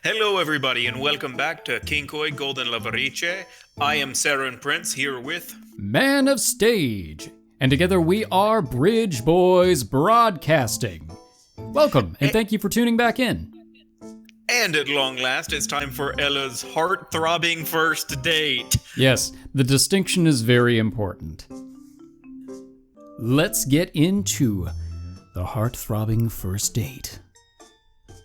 Hello, everybody, and welcome back to Kinkoi Golden Loveriche. I am Sarah and Prince here with Man of Stage, and together we are Bridge Boys Broadcasting. Welcome, and thank you for tuning back in. And at long last, it's time for Ella's heart-throbbing first date. Yes, the distinction is very important. Let's get into the heart-throbbing first date.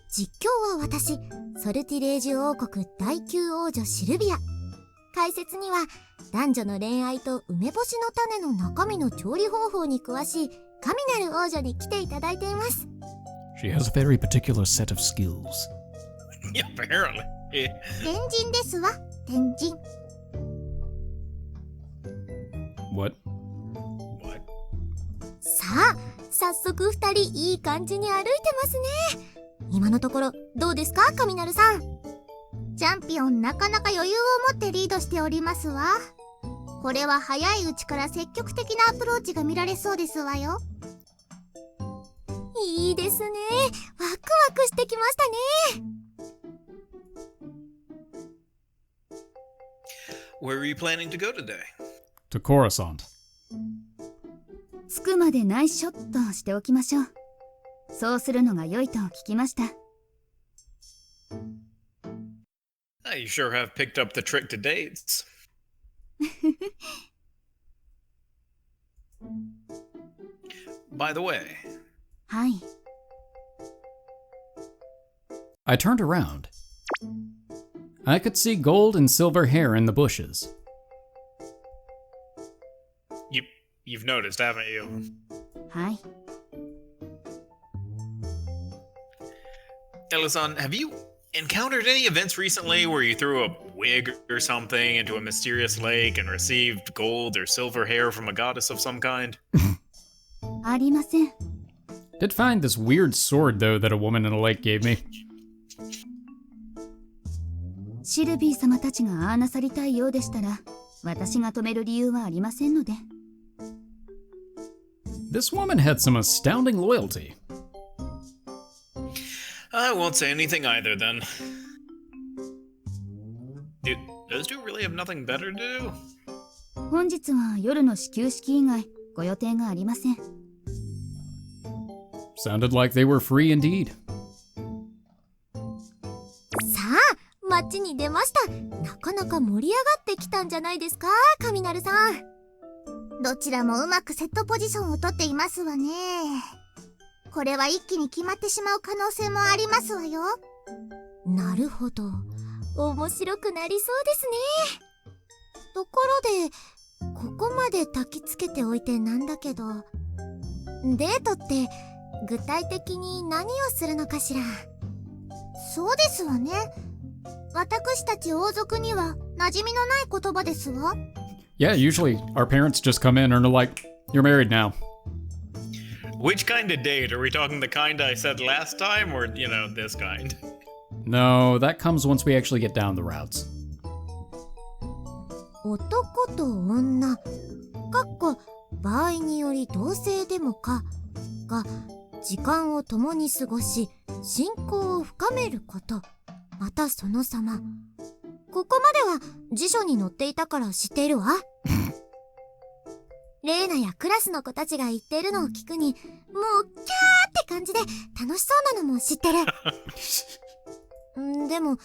実況は私、ソルティレージュ王国第9王女シルビア。解説には男女の恋愛と梅干しの種の中身の調理方法に詳しい神なる王女に来ていただいています。She has a very particular set of skills. Yeah, apparently. 天神ですわ、天神。What? What? さあ、早速2人いい感じに歩いてますね。今のところどうですか、神なるさん。チャンピオンなかなか余裕を持ってリードしておりますわ。これは早いうちから積極的なアプローチが見られそうですわよ。いいですね。ワクワクしてきましたね。Where are you planning to go today? To Coruscant. 着くまでナイスショットしておきましょう。そうするのが良いと聞きました。You sure have picked up the trick to dates. By the way. はい。I turned around. I could see gold and silver hair in the bushes. You've noticed, haven't you? はい。Ella-san, have you encountered any events recently where you threw a wig or something into a mysterious lake and received gold or silver hair from a goddess of some kind? ありません。Did find this weird sword though that a woman in a lake gave me. シルビー様たちがああなさりたいようでしたら、私が止める理由はありませんので。This woman had some astounding loyalty. I won't say anything either, then. Dude, those two really have nothing better to do? 本日は夜の始球式以外ご予定がありません。Sounded like they were free indeed. さあ、街に出ました。なかなか盛り上がってきたんじゃないですか、神なるさん。どちらもうまくセットポジションを取っていますわね。これは一気に決まってしまう可能性もありますわよ。なるほど。面白くなりそうですね。ところで、ここまで焚きつけておいてなんだけど、デートって具体的に何をするのかしら。そうですわね。私たち王族には馴染みのない言葉ですわ。Yeah, usually our parents just come in and are like, "You're married now." Which kind of date? Are we talking the kind I said last time, or, this kind? No, that comes once we actually get down the routes. 男と女、場合により同性でもか、が、時間を共に過ごし、親交を深めること、またその様。ここまでは辞書に載っていたから知っているわ。レーナやクラスの子たちが言っているのを聞くに、もうキャーって感じで楽しそうなのも知ってる。でも、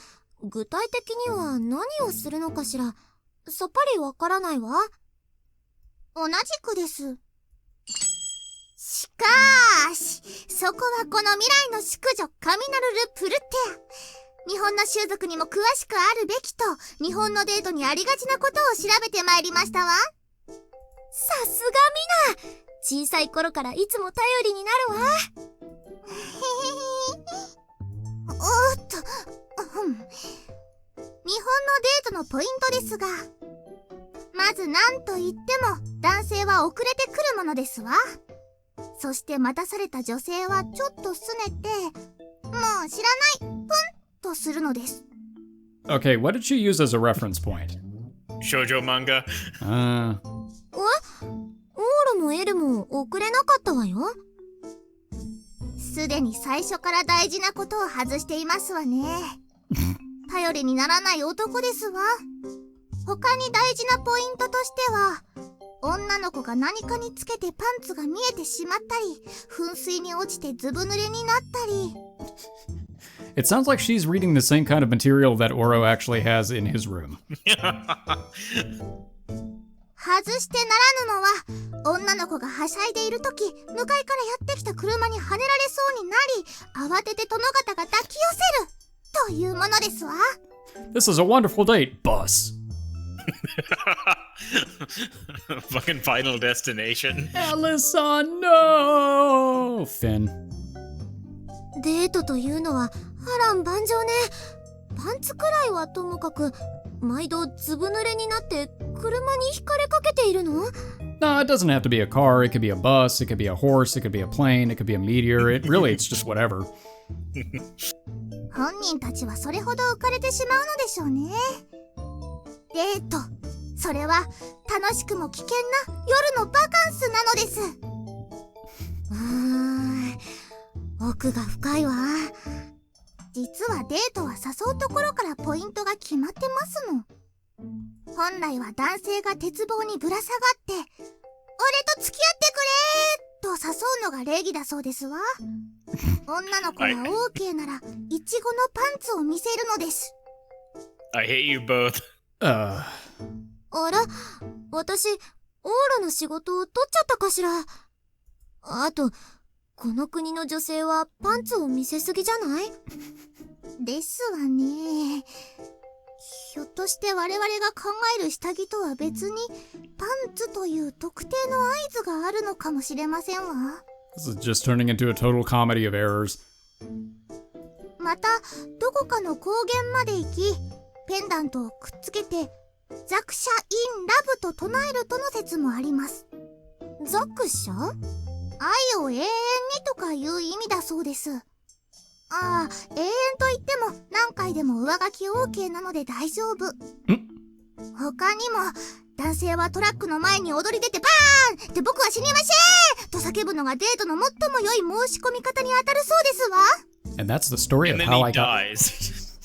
具体的には何をするのかしら、さっぱりわからないわ。同じくです。しかーし、そこはこの未来の淑女、神なるル・プルテア。日本の習俗にも詳しくあるべきと、日本のデートにありがちなことを調べてまいりましたわ。さすがミナ。小さい頃からいつも頼りになるわ。おっと、日本のデートのポイントですが、まず何と言っても男性は遅れてくるものですわ。そして待たされた女性はちょっと拗ねて、もう知らない、プンとするのです。Okay, what did she use as a reference point? Shoujo manga? オールもエルも遅れなかったわよ。すでに最初から大事なことを外していますわね。頼りにならない男ですわ。他に大事なポイントとしては、女の子が何かにつけてパンツが見えてしまったり、噴水に落ちてずぶ濡れになったり。It sounds like she's reading the same kind of material that Ouro actually has in his room. 外してならぬのは、女の子がはしゃいでいるとき、向かいからやってきた車にはねられそうになり、慌てて殿方が抱き寄せるというものですわ。This is a wonderful date, boss. Fucking Final Destination. Alyssa, no! Finn. デートというのは波乱万丈ね。パンツくらいはともかく、毎度ずぶ濡れになって車にひかれかけているの？ No, it doesn't have to be a car, it could be a bus, it could be a horse, it could be a plane, it could be a meteor, it's just whatever. 本人たちはそれほど浮かれてしまうのでしょうね。デート、それは楽しくも危険な夜のバカンスなのです。奥が深いわ。実はデートは誘うところからポイントが決まってますの。本来は男性が鉄棒にぶら下がって「俺と付き合ってくれ!」と誘うのが礼儀だそうですわ。女の子が OK ならイチゴのパンツを見せるのです。 I hate you both. あら、私オーロの仕事を取っちゃったかしら。あと、この国の女性はパンツを見せすぎじゃない？ですわね。ひょっとして我々が考える下着とは別にパンツという特定の合図があるのかもしれませんわ。This is just turning into a total comedy of errors. またどこかの高原まで行き、ペンダントをくっつけてザクシャ・イン・ラブと唱えるとの説もあります。ザクシャ？愛を永遠にとかいう意味だそうです。ああ、永遠と言っても何回でも上書き OK なので大丈夫。他にも、男性はトラックの前に踊り出てバーンって僕は死にましぇーと叫ぶのがデートの最も良い申し込み方に当たるそうですわ。And that's the story of And then how he I got. dies.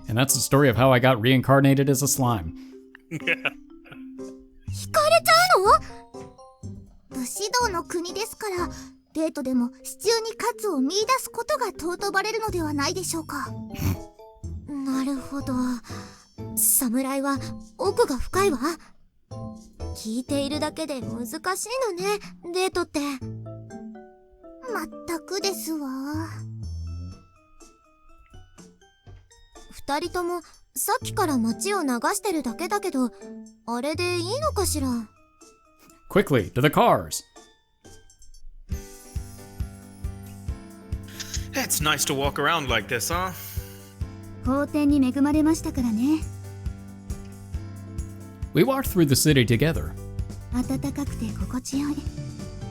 And that's the story of how I got reincarnated as a slime. 惹かれちゃうの？武士道の国ですから、デートでも支柱に活を見出すことが尊ばれるのではないでしょうか。なるほど。侍は奥が深いわ。聞いているだけで難しいのね、デートって。まったくですわ。二人ともさっきから街を流してるだけだけど、あれでいいのかしら。Quickly, to the cars! It's nice to walk around like this, huh? 好天に恵まれましたからね。We walked through the city together. 暖かくて心地よい。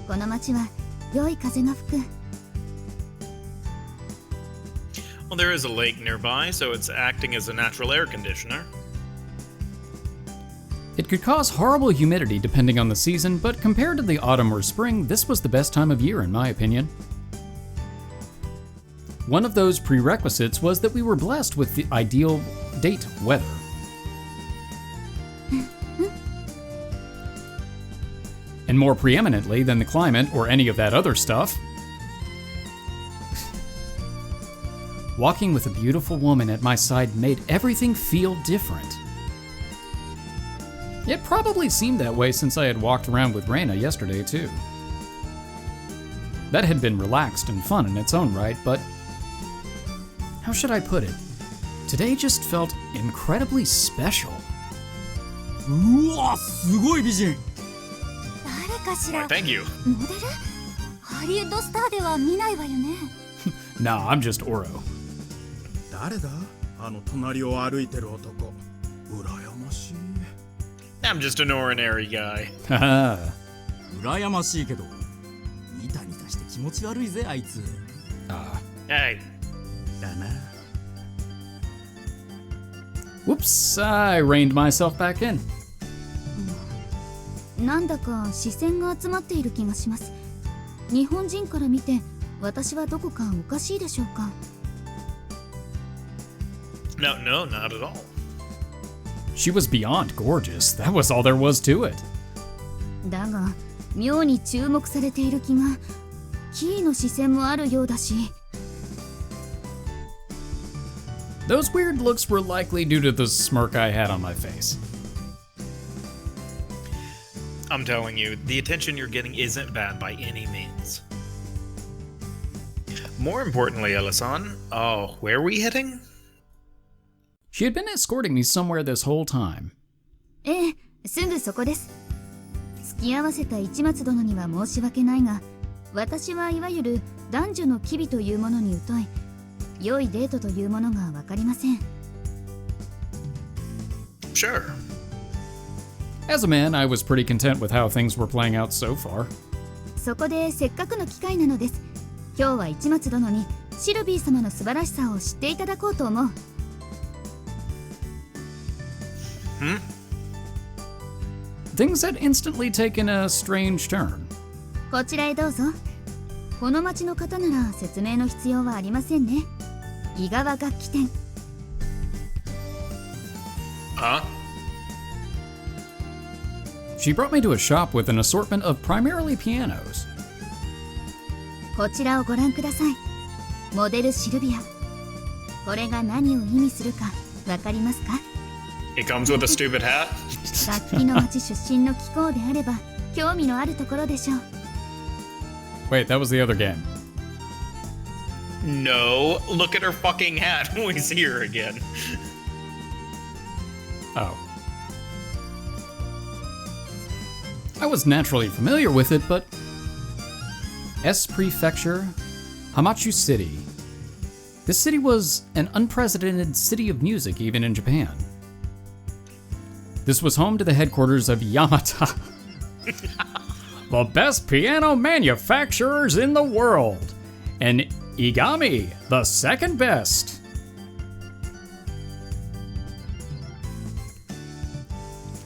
この街は良い風が吹く。Well, there is a lake nearby, so it's acting as a natural air conditioner. It could cause horrible humidity depending on the season, but compared to the autumn or spring, this was the best time of year in my opinion. One of those prerequisites was that we were blessed with the ideal date weather. And more preeminently than the climate or any of that other stuff, walking with a beautiful woman at my side made everything feel different. It probably seemed that way since I had walked around with Reina yesterday, too. That had been relaxed and fun in its own right, but how should I put it? Today just felt incredibly special. うわ、すごい美人。誰かしら？ Thank you. モデル？ハリウッドスターでは見ないわよね。Nah, I'm just Ouro. 誰だ？あの隣を歩いてる男。羨ましい。I'm just an ordinary guy. Haha. 羨ましいけど、ニタニタして気持ち悪いぜあいつ。Hey. だな。 Whoops, I reined myself back in. なんだか視線が集まっている気がします。日本人から見て私はどこかおかしいでしょうか。No, not at all. She was beyond gorgeous. That was all there was to it. だが妙に注目されている気が、キーの視線もあるようだし。 Those weird looks were likely due to the smirk I had on my face. I'm telling you, the attention you're getting isn't bad by any means. More importantly, Elle-san, where are we heading? She had been escorting me somewhere this whole time. ええ、すぐそこです。付き合わせた市松殿には申し訳ないが、私はいわゆる男女の機微というものに疎い。良いデートというものがわかりません。Sure. As a man, I was pretty content with how things were playing out so far. そこでせっかくの機会なのです。今日は市松殿にシルビー様の素晴らしさを知っていただこうと思う。Things had instantly taken a strange turn. こちらへどうぞ。この町の方なら説明の必要はありませんね。井川楽器店。Huh? She brought me to a shop with an assortment of primarily pianos. こちらをご覧ください。モデルシルビア。これが何を意味するかわかりますか？ It comes with a stupid hat? 楽器の町出身の貴公であれば興味のあるところでしょう。 Wait, that was the other game. No, look at her fucking hat when we see her again. Oh. I was naturally familiar with it, but... S Prefecture, Hamachu City. This city was an unprecedented city of music even in Japan. This was home to the headquarters of Yamata, the best piano manufacturers in the world, and Igami, the second best.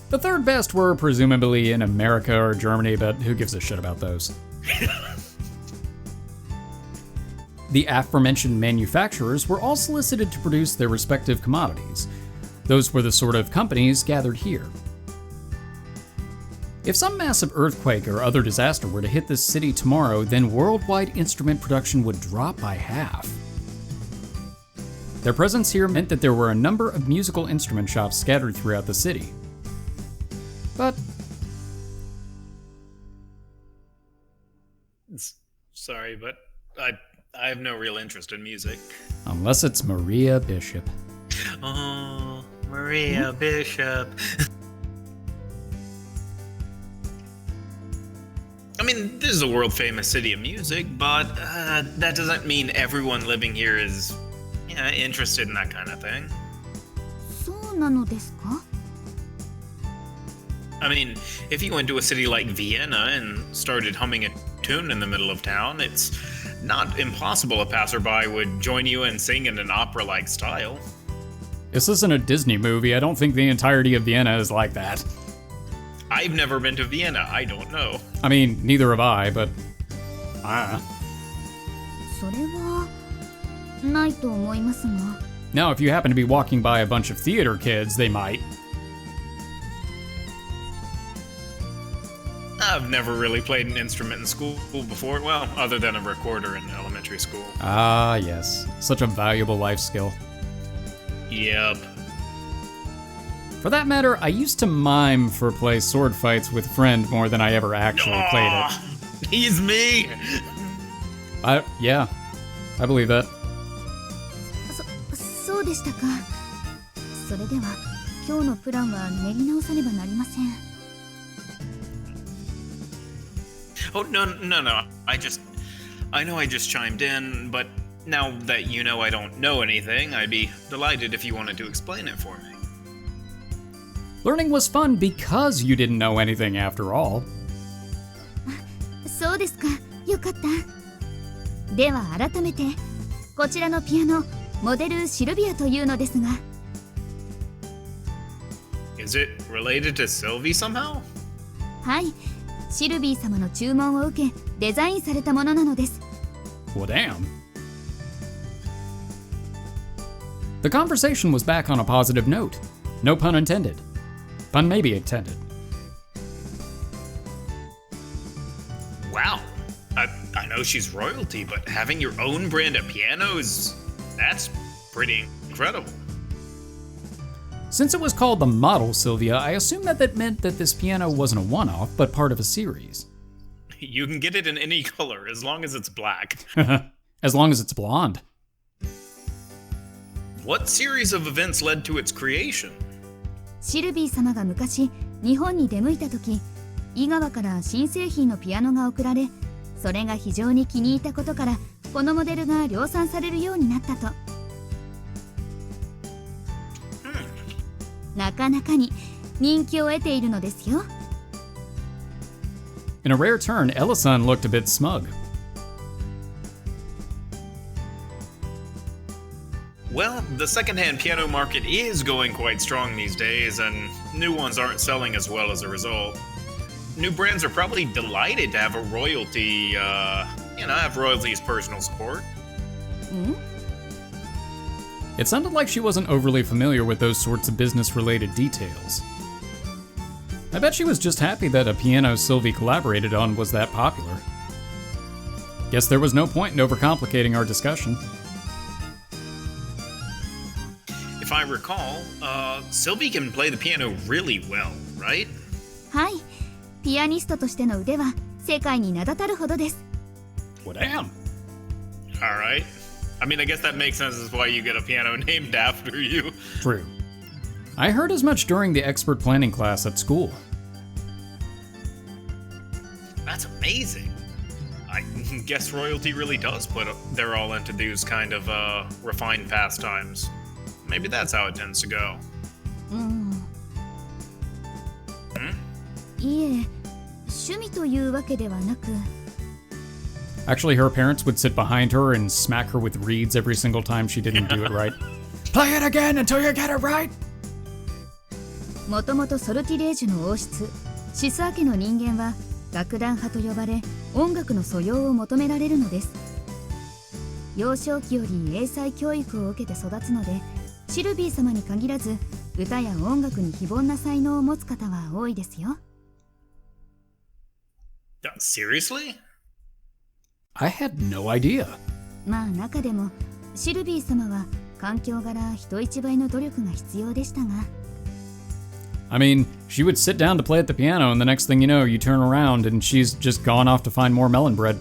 The third best were presumably in America or Germany, but who gives a shit about those? The aforementioned manufacturers were all solicited to produce their respective commodities. Those were the sort of companies gathered here. If some massive earthquake or other disaster were to hit this city tomorrow, then worldwide instrument production would drop by half. Their presence here meant that there were a number of musical instrument shops scattered throughout the city. But... Sorry, but I have no real interest in music. unless it's Maria Bishop. Oh, Maria Bishop. I mean, this is a world-famous city of music, but that doesn't mean everyone living here is, interested in that kind of thing. そうなのですか? I mean, if you went to a city like Vienna and started humming a tune in the middle of town, it's not impossible a passerby would join you and sing in an opera-like style. This isn't a Disney movie. I don't think the entirety of Vienna is like that. I've never been to Vienna. I don't know. I mean, neither have I, but... それはないと思いますが。 Now, if you happen to be walking by a bunch of theater kids, they might. I've never really played an instrument in school before. Well, other than a recorder in elementary school. Ah, yes. Such a valuable life skill. Yep. For that matter, I used to mime for play sword fights with friend more than I ever actually played it. He's me! Yeah, I believe that. そうでしたか。それでは今日のプランは練り直さねばなりません。 Oh, no. I know I just chimed in, but now that you know I don't know anything, I'd be delighted if you wanted to explain it for me. Learning was fun because you didn't know anything after all. そうですか。よかった。では改めてこちらのピアノモデルシルビアというのですが。 Is it related to Sylvie somehow? はい。シルビー様の注文を受けデザインされたものなのです。 Well, damn. The conversation was back on a positive note. No pun intended. Pun maybe intended. Wow. I know she's royalty, but having your own brand of pianos, that's pretty incredible. Since it was called the Model Sylvia, I assume that meant that this piano wasn't a one-off, but part of a series. You can get it in any color, as long as it's black. As long as it's blonde. What series of events led to its creation? シルビー様が昔日本に出向いた時、井川から新製品のピアノが贈られ、それが非常に気に入ったことからこのモデルが量産されるようになったと。なかなかに人気を得ているのですよ。In a rare turn, Ella-san looked a bit smug. Well, the secondhand piano market is going quite strong these days, and new ones aren't selling as well as a result. New brands are probably delighted to have a royalty, have royalty's personal support. It sounded like she wasn't overly familiar with those sorts of business-related details. I bet she was just happy that a piano Sylvie collaborated on was that popular. Guess there was no point in overcomplicating our discussion. If I recall, Sylvie can play the piano really well, right? はい、ピアニストとしての腕は世界に名だたるほどです。Well, damn. Alright. I mean, I guess that makes sense as why you get a piano named after you. True. I heard as much during the expert planning class at school. That's amazing. I guess royalty really does put their all into these kind of refined pastimes. Maybe that's how it tends to go. いえ、趣味というわけではなく。Actually, her parents would sit behind her and smack her with reeds every single time she didn't do it right. Play it again until you get it right! もともとソルティレージュの王室、シスア家の人間は楽団派と呼ばれ、音楽の素養を求められるのです。幼少期より英才教育を受けて育つので、シルビー様に限らず、歌や音楽に非凡な才能を持つ方は多いですよ。Seriously? I had no idea. まあ中でもシルビー様は環境柄人一倍の努力が必要でしたが。I mean, she would sit down to play at the piano, and the next thing you know, you turn around and she's just gone off to find more melon bread.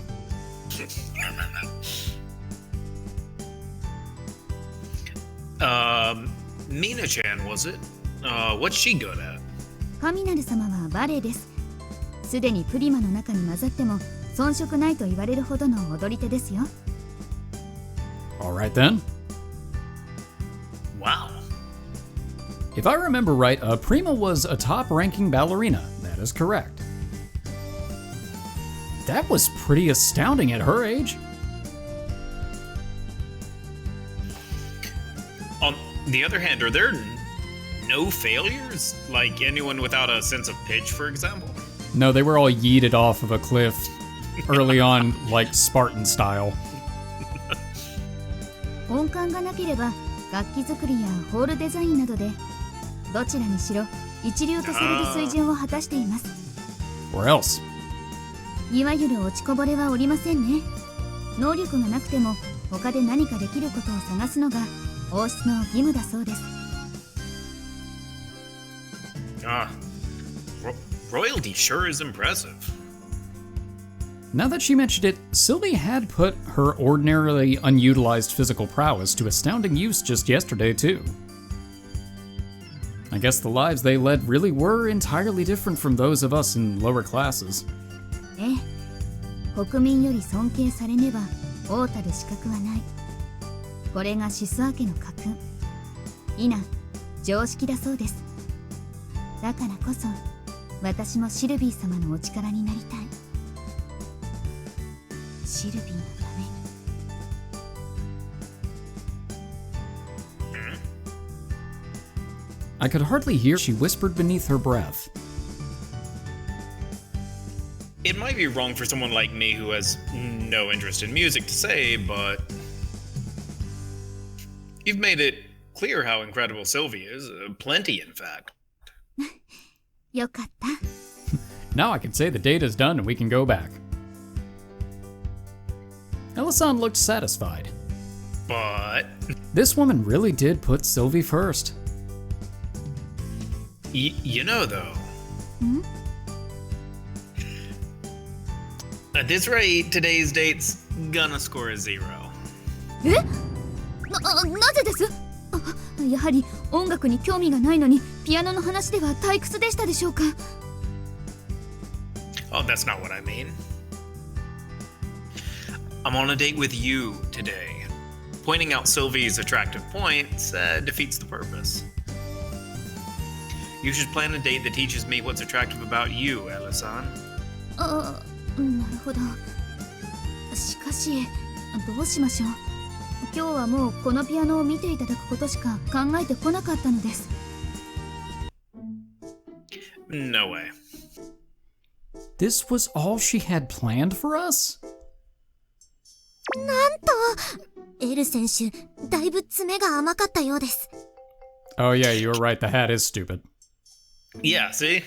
Mina-chan, was it? What's she good at? カミナル様はバレエです。すでにプリマの中に混ざっても遜色ないと言われるほどの踊り手ですよ。Alright then. Wow. If I remember right, Prima was a top-ranking ballerina. That is correct. That was pretty astounding at her age. On the other hand, are there no failures? Like anyone without a sense of pitch, for example? No, they were all yeeted off of a cliff early on, like Spartan style. 音感がなければ楽器作りやホールデザインなどでどちらにしろ一流とされる水準を果たしています。Or else. いわゆる落ちこぼれはおりませんね。能力がなくても他で何かできることを探すのが王室の義務だそうです。Royalty sure is impressive. Now that she mentioned it, Sylvie had put her ordinarily unutilized physical prowess to astounding use just yesterday, too. I guess the lives they led really were entirely different from those of us in lower classes. ええ、国民より尊敬されねば王たる資格はない。これがシスア家の家訓。否、常識だそうです。だからこそ、私もシルビー様のお力になりたい。シルビーのために。I could hardly hear, she whispered beneath her breath. It might be wrong for someone like me who has no interest in music to say, but you've made it clear how incredible Sylvie is. Plenty, in fact. よかった。 Now I can say the date is done and we can go back. Elle looked satisfied. But This woman really did put Sylvie first. you know, though. At this rate, today's date's gonna score a 0. なぜです？やはり音楽に興味がないのにピアノの話では退屈でしたでしょうか？ Oh, that's not what I mean. I'm on a date with you today. Pointing out Sylvie's attractive points defeats the purpose. You should plan a date that teaches me what's attractive about you, Elle-san. なるほど。しかし、どうしましょう。今日はもうこのピアノを見ていただくことしか考えてこなかったのです。 No way. This was all she had planned for us? なんと、エル選手、だいぶ爪が甘かったようです。 Oh yeah, you were right, the hat is stupid. Yeah, see?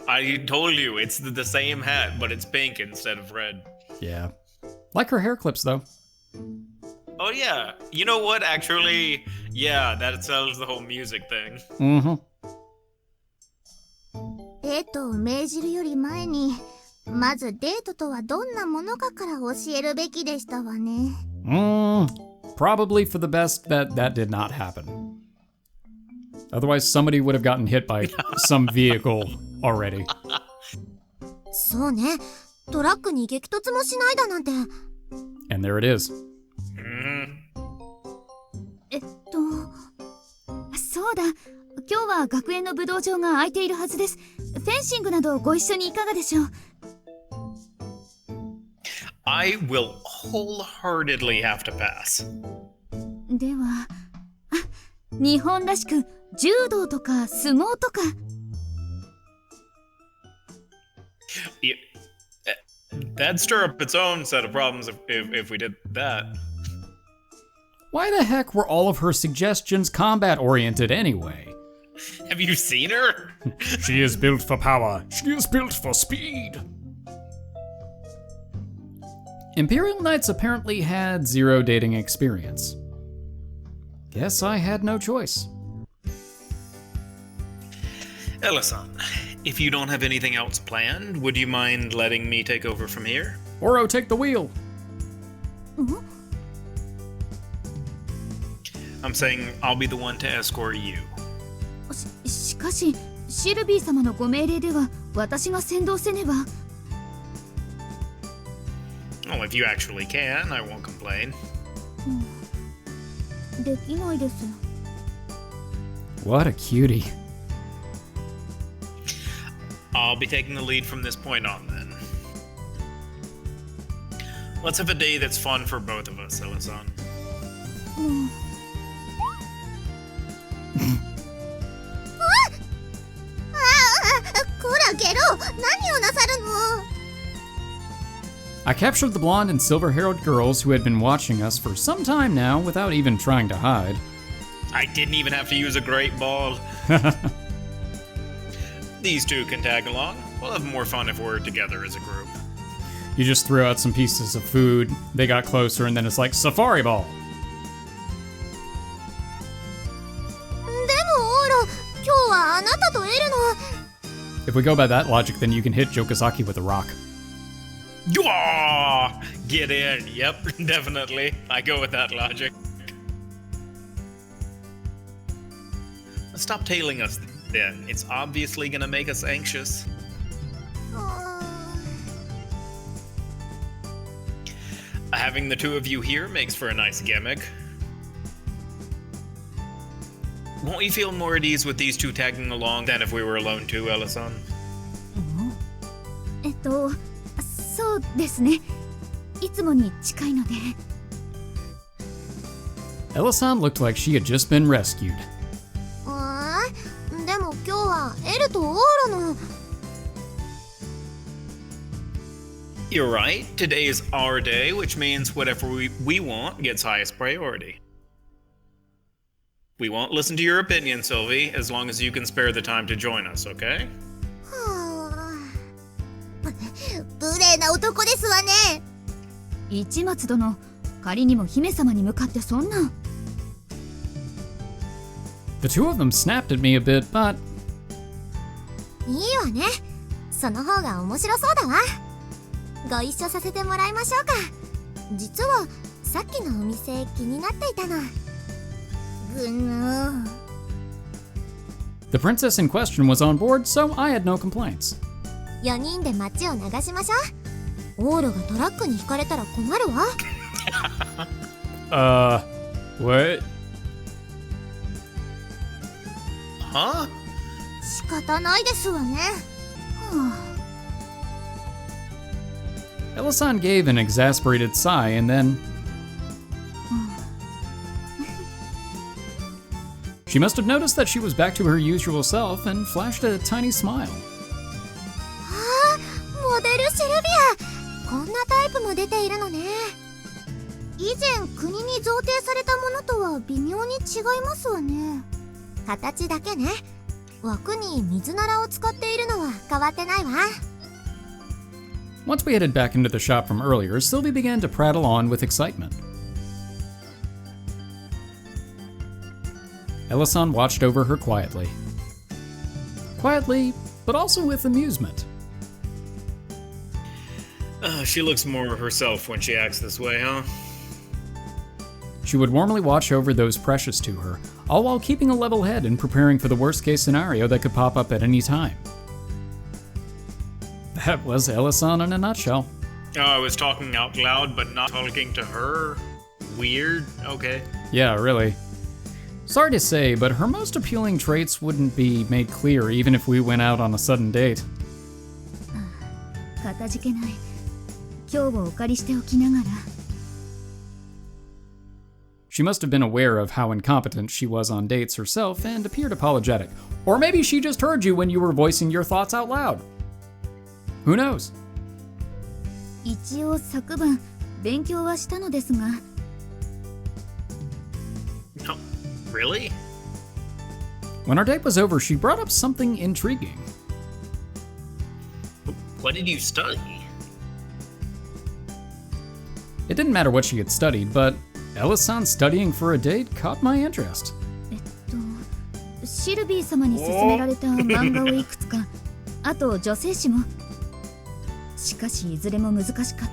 I told you, it's the same hat, but it's pink instead of red. Yeah. Like her hair clips though. Oh yeah, you know what, actually, yeah, that sells the whole music thing. Mm-hmm. デートを命じるより前に、まずデートとはどんなものかから教えるべきでしたわね。Probably for the best that that did not happen. Otherwise, somebody would have gotten hit by some vehicle already. そうね、トラックに激突もしないだなんて。 And there it is. そうだ。今日は学園の武道場が空いているはずです。フェンシングなどご一緒にいかがでしょう。 I will wholeheartedly have to pass. では、日本らしく柔道とか相撲とか。 Yeah, that'd stir up its own set of problems if we did that. Why the heck were all of her suggestions combat-oriented anyway? Have you seen her? She is built for power. She is built for speed. Imperial Knights apparently had zero dating experience. Guess I had no choice. Elle-san, if you don't have anything else planned, would you mind letting me take over from here? Ouro, take the wheel. I'm saying I'll be the one to escort you. しかし、シルビー様のご命令では私が先導せねば。 Well, if you actually can, I won't complain. できないです。 What a cutie. I'll be taking the lead from this point on then. Let's have a day that's fun for both of us, Elle-san. こらゲロ、何をなさるの。 I captured the blonde and silver-haired girls who had been watching us for some time now without even trying to hide. I didn't even have to use a great ball. These two can tag along. We'll have more fun if we're together as a group. You just threw out some pieces of food, they got closer, and then it's like, Safari Ball! でもオーロ、今日はあなたとエルの。 If we go by that logic, then you can hit Jokazaki with a rock. Yaw! Get in. Yep, definitely. I go with that logic. Stop tailing us then. It's obviously gonna make us anxious. Having the two of you here makes for a nice gimmick. Won't you feel more at ease with these two tagging along than if we were alone too, Elle-san? そうですね。いつもに近いので。 Elle-san looked like she had just been rescued. でも今日はエルとオーロの。 You're right. Today is our day, which means whatever we want gets highest priority. We won't listen to your opinion, Sylvie, as long as you can spare the time to join us, okay? はあ無礼な男ですわね。市松殿、仮にも姫様に向かってそんな。The two of them snapped at me a bit, but いいわね。その方が面白そうだわ。ご一緒させてもらいましょうか。実はさっきのお店気になっていたの。ぐぬ。 the princess in question was on board, so I had no complaints. 4人で街を流しましょう。オーロがトラックにひかれたら困るわ。What? Huh? 仕方ないですわね。は Ella-san gave an exasperated sigh and then... She must have noticed that she was back to her usual self and flashed a tiny smile. あ、モデルシルビア。こんなタイプも出ているのね。以前国に贈呈されたものとは微妙に違いますわね。形だけね。枠に水ならを使っているのは変わってないわ。 Once we headed back into the shop from earlier, Sylvie began to prattle on with excitement. Ella-san watched over her quietly. Quietly, but also with amusement. She looks more herself when she acts this way, huh? She would warmly watch over those precious to her, all while keeping a level head and preparing for the worst-case scenario that could pop up at any time. That was Ella-san in a nutshell. Oh, I was talking out loud, but not talking to her? Weird? Okay. Yeah, really. Sorry to say, but her most appealing traits wouldn't be made clear even if we went out on a sudden date. かたじけない。今日をお借りしておきながら。She must have been aware of how incompetent she was on dates herself and appeared apologetic. Or maybe she just heard you when you were voicing your thoughts out loud. Who knows? 一応昨晩勉強はしたのですが。No, really? When our date was over, she brought up something intriguing. What did you study? It didn't matter what she had studied, but Ella-san studying for a date caught my interest. シルビー様に勧められた漫画をいくつか、あと女性誌も。しかしいずれも難しかっ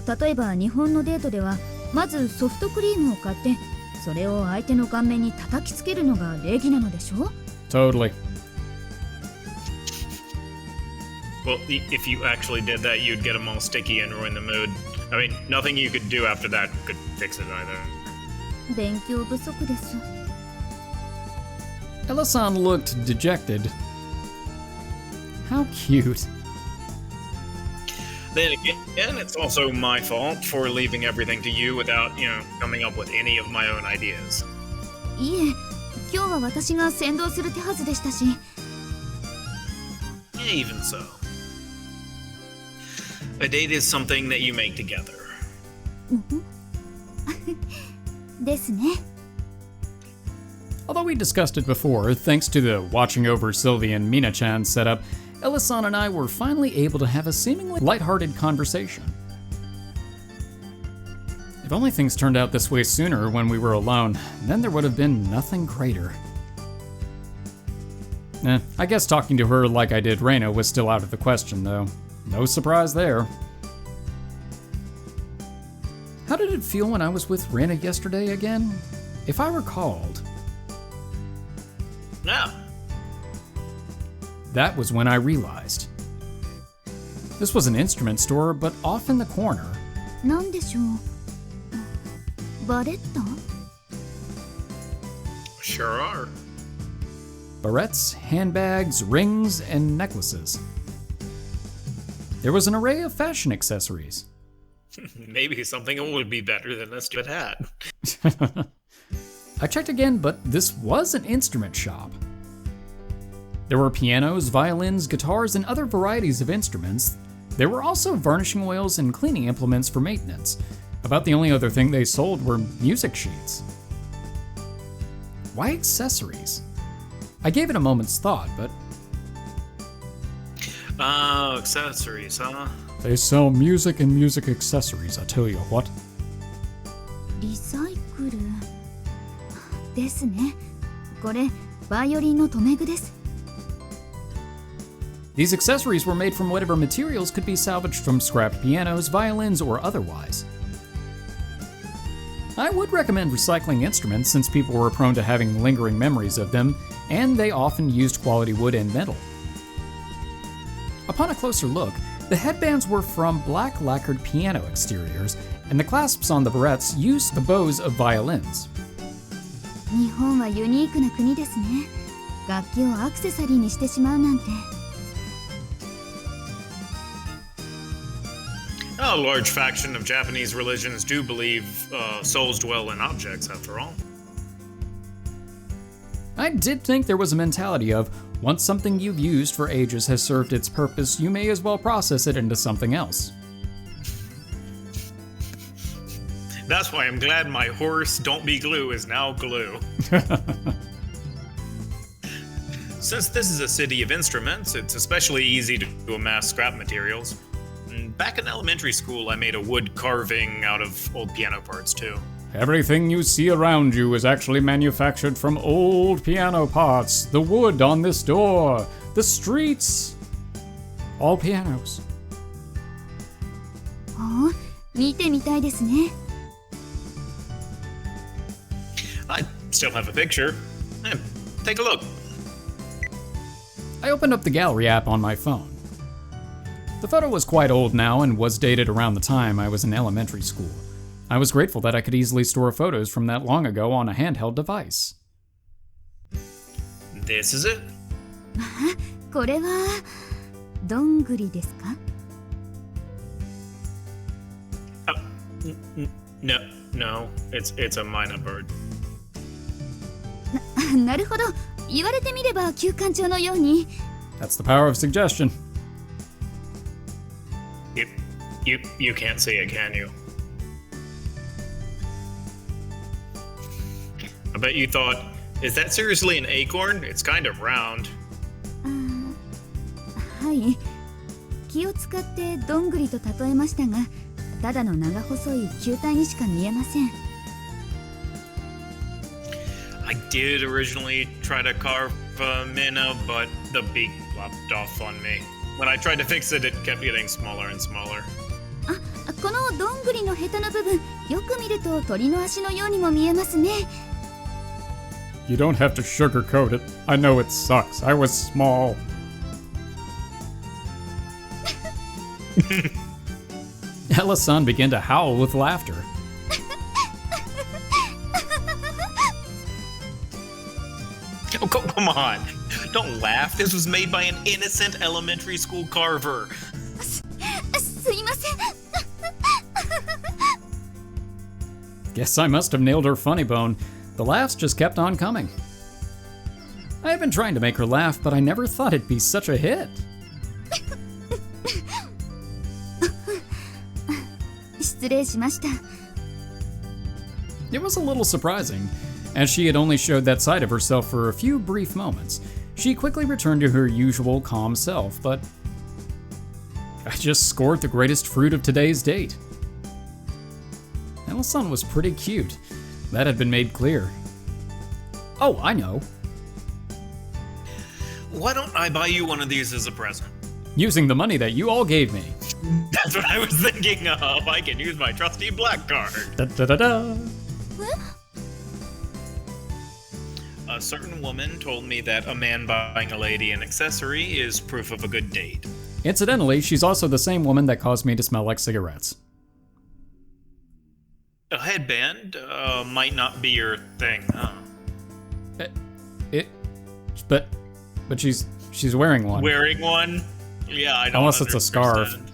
た。例えば日本のデートではまずソフトクリームを買ってそれを相手の顔面に叩きつけるのが礼儀なのでしょ？ Totally. Well, if you actually did that, you'd get them all sticky and ruin the mood. I mean, nothing you could do after that could fix it either. 勉強不足です。 Ella-san looked dejected. How cute. Then again, it's also my fault for leaving everything to you without, coming up with any of my own ideas. いえ、今日は私が先導する手はずでしたし。Even so. A date is something that you make together. ですね。Although we discussed it before, thanks to the watching over Sylvie and Mina-chan setup, Ella-san and I were finally able to have a seemingly lighthearted conversation. If only things turned out this way sooner when we were alone, then there would have been nothing greater. I guess talking to her like I did Reina was still out of the question, though. No surprise there. How did it feel when I was with Reina yesterday again? If I recalled... Yeah. That was when I realized. This was an instrument store, but off in the corner. なんでしょう。バレット？ Sure are. Barrettes, handbags, rings, and necklaces. There was an array of fashion accessories. Maybe something would be better than this stupid hat. I checked again, but this was an instrument shop. There were pianos, violins, guitars, and other varieties of instruments. There were also varnishing oils and cleaning implements for maintenance. About the only other thing they sold were music sheets. Why accessories? I gave it a moment's thought, but... Accessories, huh? They sell music and music accessories, I tell you what. リサイクルですね。これバイオリンの留め具です。 These accessories were made from whatever materials could be salvaged from scrapped pianos, violins, or otherwise. I would recommend recycling instruments since people were prone to having lingering memories of them, and they often used quality wood and metal. Upon a closer look, the headbands were from black lacquered piano exteriors, and the clasps on the barrettes used the bows of violins. 日本はユニークな国ですね。楽器をアクセサリーにしてしまうなんて。 A large faction of Japanese religions do believe souls dwell in objects, after all. I did think there was a mentality of, once something you've used for ages has served its purpose, you may as well process it into something else. That's why I'm glad my horse Don't Be Glue is now glue. Since this is a city of instruments, it's especially easy to amass scrap materials. Back in elementary school, I made a wood carving out of old piano parts, too. Everything you see around you is actually manufactured from old piano parts. The wood on this door, the streets, all pianos. お、見てみたいですね。 I still have a picture. Take a look. I opened up the gallery app on my phone. The photo was quite old now and was dated around the time I was in elementary school. I was grateful that I could easily store photos from that long ago on a handheld device. This is it. これはどんぐりですか？ No, it's a minor bird. なるほど。言われてみれば旧館長のように。 That's the power of suggestion. You can't see it, can you? I bet you thought, is that seriously an acorn? It's kind of round. はい。気を使ってどんぐりと例えましたが、ただの長細い球体にしか見えません。 I did originally try to carve a minnow, but the beak flopped off on me. When I tried to fix it, it kept getting smaller and smaller. あ、このどんぐりのヘタの部分、よく見ると鳥の足のようにも見えますね。 You don't have to sugarcoat it. I know it sucks. I was small. Ella-san began to howl with laughter. Oh, come on. Don't laugh. This was made by an innocent elementary school carver. すいません。 Guess I must have nailed her funny bone. The laughs just kept on coming. I had been trying to make her laugh, but I never thought it'd be such a hit. 失礼しました。 It was a little surprising. As she had only showed that side of herself for a few brief moments, she quickly returned to her usual calm self, but I just scored the greatest fruit of today's date. Ella-san was pretty cute. That had been made clear. Oh, I know. Why don't I buy you one of these as a present? Using the money that you all gave me. That's what I was thinking of. I can use my trusty black card. Da-da-da-da. A certain woman told me that a man buying a lady an accessory is proof of a good date. Incidentally, she's also the same woman that caused me to smell like cigarettes. A headband might not be your thing, huh? But she's wearing one. Wearing one? Yeah, I don't Unless it's a scarf. understand.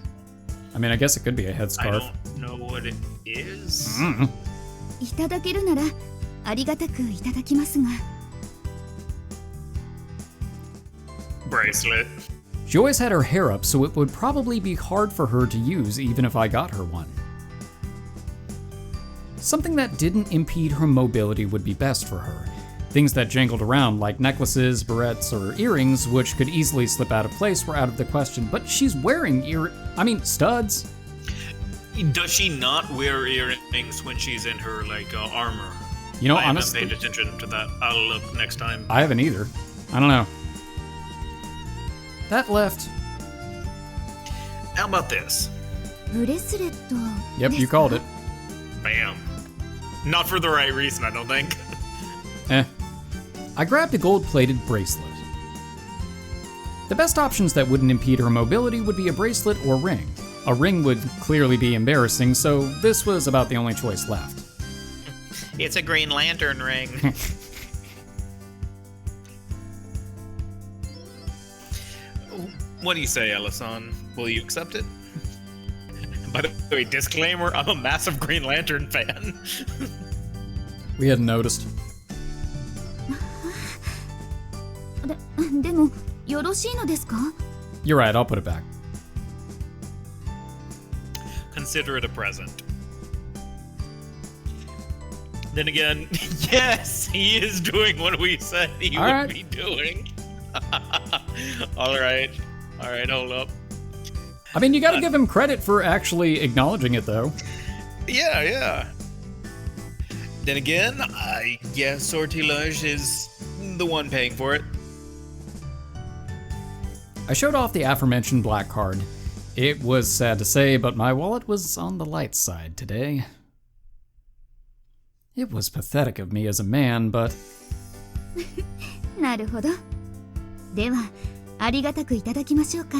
I mean, I guess it could be a I headscarf. don't know what it is. いただけるならありがたくいただきますが。 Bracelet. She always had her hair up, so it would probably be hard for her to use even if I got her one. Something that didn't impede her mobility would be best for her. Things that jangled around, like necklaces, barrettes, or earrings, which could easily slip out of place, were out of the question. But she's wearing studs. Does she not wear earrings when she's in her armor? You know, I honestly, haven't paid attention to that. I'll look next time. I haven't either. I don't know. That left. How about this? ブレスレット Yep, you called it. Bam. Not for the right reason, I don't think. I grabbed a gold-plated bracelet. The best options that wouldn't impede her mobility would be a bracelet or ring. A ring would clearly be embarrassing, so this was about the only choice left. It's a Green Lantern ring. What do you say, Ellison? Will you accept it? By the way, disclaimer, I'm a massive Green Lantern fan. We hadn't noticed. でもよろしいのですか You're right, I'll put it back. Consider it a present. Then again, yes, he is doing what we said he All would right. be doing. Alright, hold up. I mean, you gotta give him credit for actually acknowledging it, though. Yeah. Then again, I guess Sortilege is the one paying for it. I showed off the aforementioned black card. It was sad to say, but my wallet was on the light side today. It was pathetic of me as a man, but... なるほど。では、ありがたくいただきましょうか。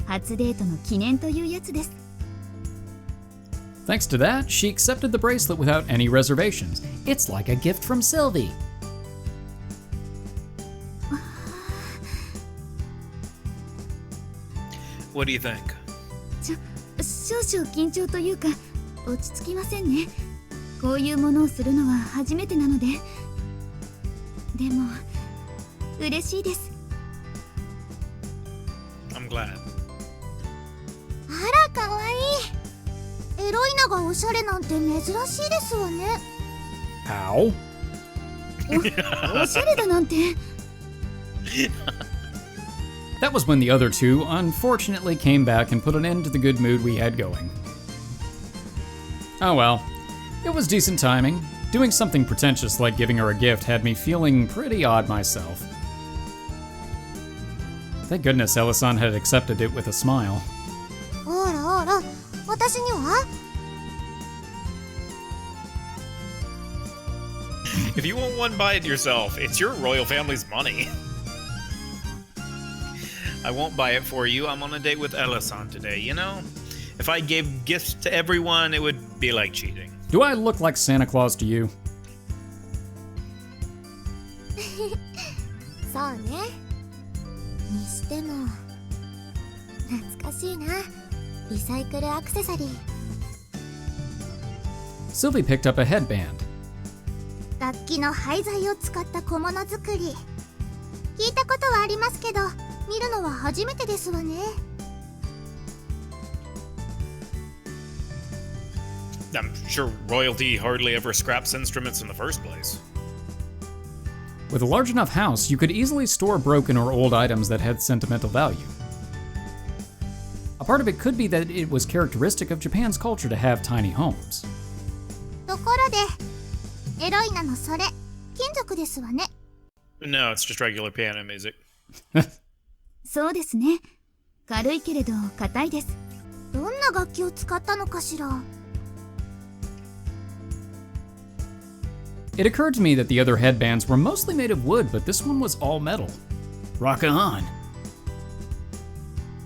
初デートの記念というやつです。Thanks to that, she accepted the bracelet without any reservations. It's like a gift from Sylvie. What do you think? 少々緊張というか、落ち着きませんね。こういうものをするのは初めてなので。でも、嬉しいです。I'm glad. あら、かわいい。エロいのがおしゃれなんて珍しいですわね。Ow. おしゃれだなんて。That was when the other two, unfortunately, came back and put an end to the good mood we had going. Oh well. It was decent timing. Doing something pretentious like giving her a gift had me feeling pretty odd myself. Thank goodness Ellison had accepted it with a smile. おらおら、私には If you won't one buy it yourself, it's your royal family's money. I won't buy it for you. I'm on a date with Ellison today, you know? If I gave gifts to everyone, it would be like cheating. Do I look like Santa Claus to you? そうね。にしても懐かしいな。リサイクルアクセサリー。 Sylvie picked up a headband. 楽器の廃材を使った小物作り。聞いたことはありますけど、見るのは初めてですわね。I'm sure royalty hardly ever scraps instruments in the first place. With a large enough house, you could easily store broken or old items that had sentimental value. A part of it could be that it was characteristic of Japan's culture to have tiny homes. ところで、エロいなのそれ、金属ですわね。No, it's just regular piano music. そうですね。軽いけれど硬いです。どんな楽器を使ったのかしら。It occurred to me that the other headbands were mostly made of wood, but this one was all metal. Rock on!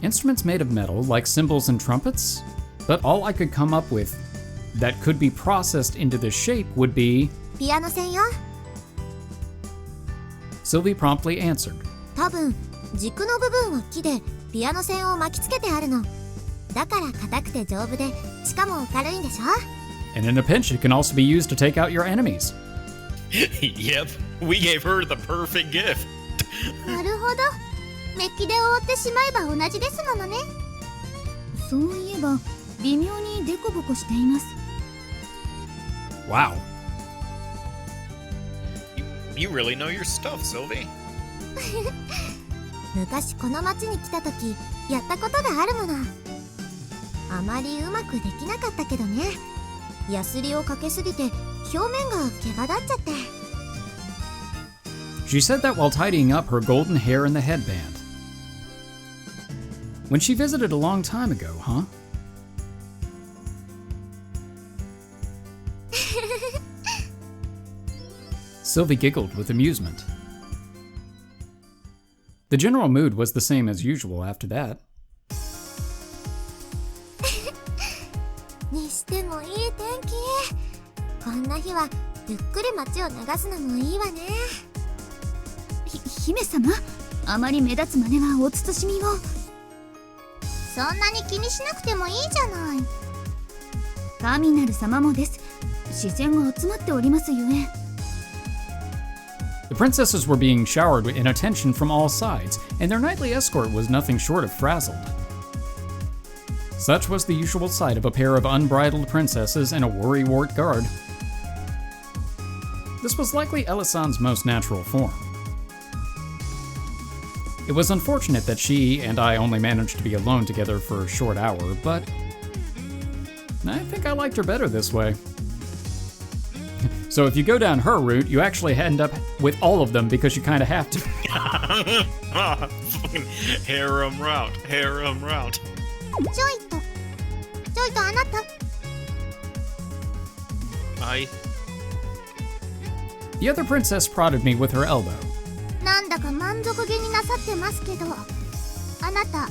Instruments made of metal, like cymbals and trumpets, but all I could come up with that could be processed into this shape would be... ピアノ線よ。 Sylvie promptly answered. 多分、軸の部分は木で、ピアノ線を巻きつけてあるの。だから硬くて丈夫で、しかも軽いんでしょ And in a pinch, it can also be used to take out your enemies. Yep, we gave her the perfect gift. なるほど。メッキで覆ってしまえば同じですものね。そういえば、微妙にデコボコしています。Wow. You really know your stuff, Sylvie. 昔この町に来た時やったことがあるもの。あまりうまくできなかったけどね。ヤスリをかけすぎて表面が毛羽立っちゃって。She said that while tidying up her golden hair in the headband. When she visited a long time ago, huh? Sylvie giggled with amusement. The general mood was the same as usual after that. にしてもいい天気。こんな日はゆっくり街を流すのもいいわね。姫様、あまり目立つ真似はお慎みを。そんなに気にしなくてもいいじゃない。神なる様もです。視線が集まっておりますゆえ。The princesses were being showered in attention from all sides, and their nightly escort was nothing short of frazzled. Such was the usual sight of a pair of unbridled princesses and a worrywart guard. This was likely Elle-san's most natural form. It was unfortunate that she and I only managed to be alone together for a short hour, but I think I liked her better this way. So if you go down her route, you actually end up with all of them because you kind of have to. Harem route, harem route. ちょいとあなた。I. The other princess prodded me with her elbow. なんだか満足げになさってますけど、あなた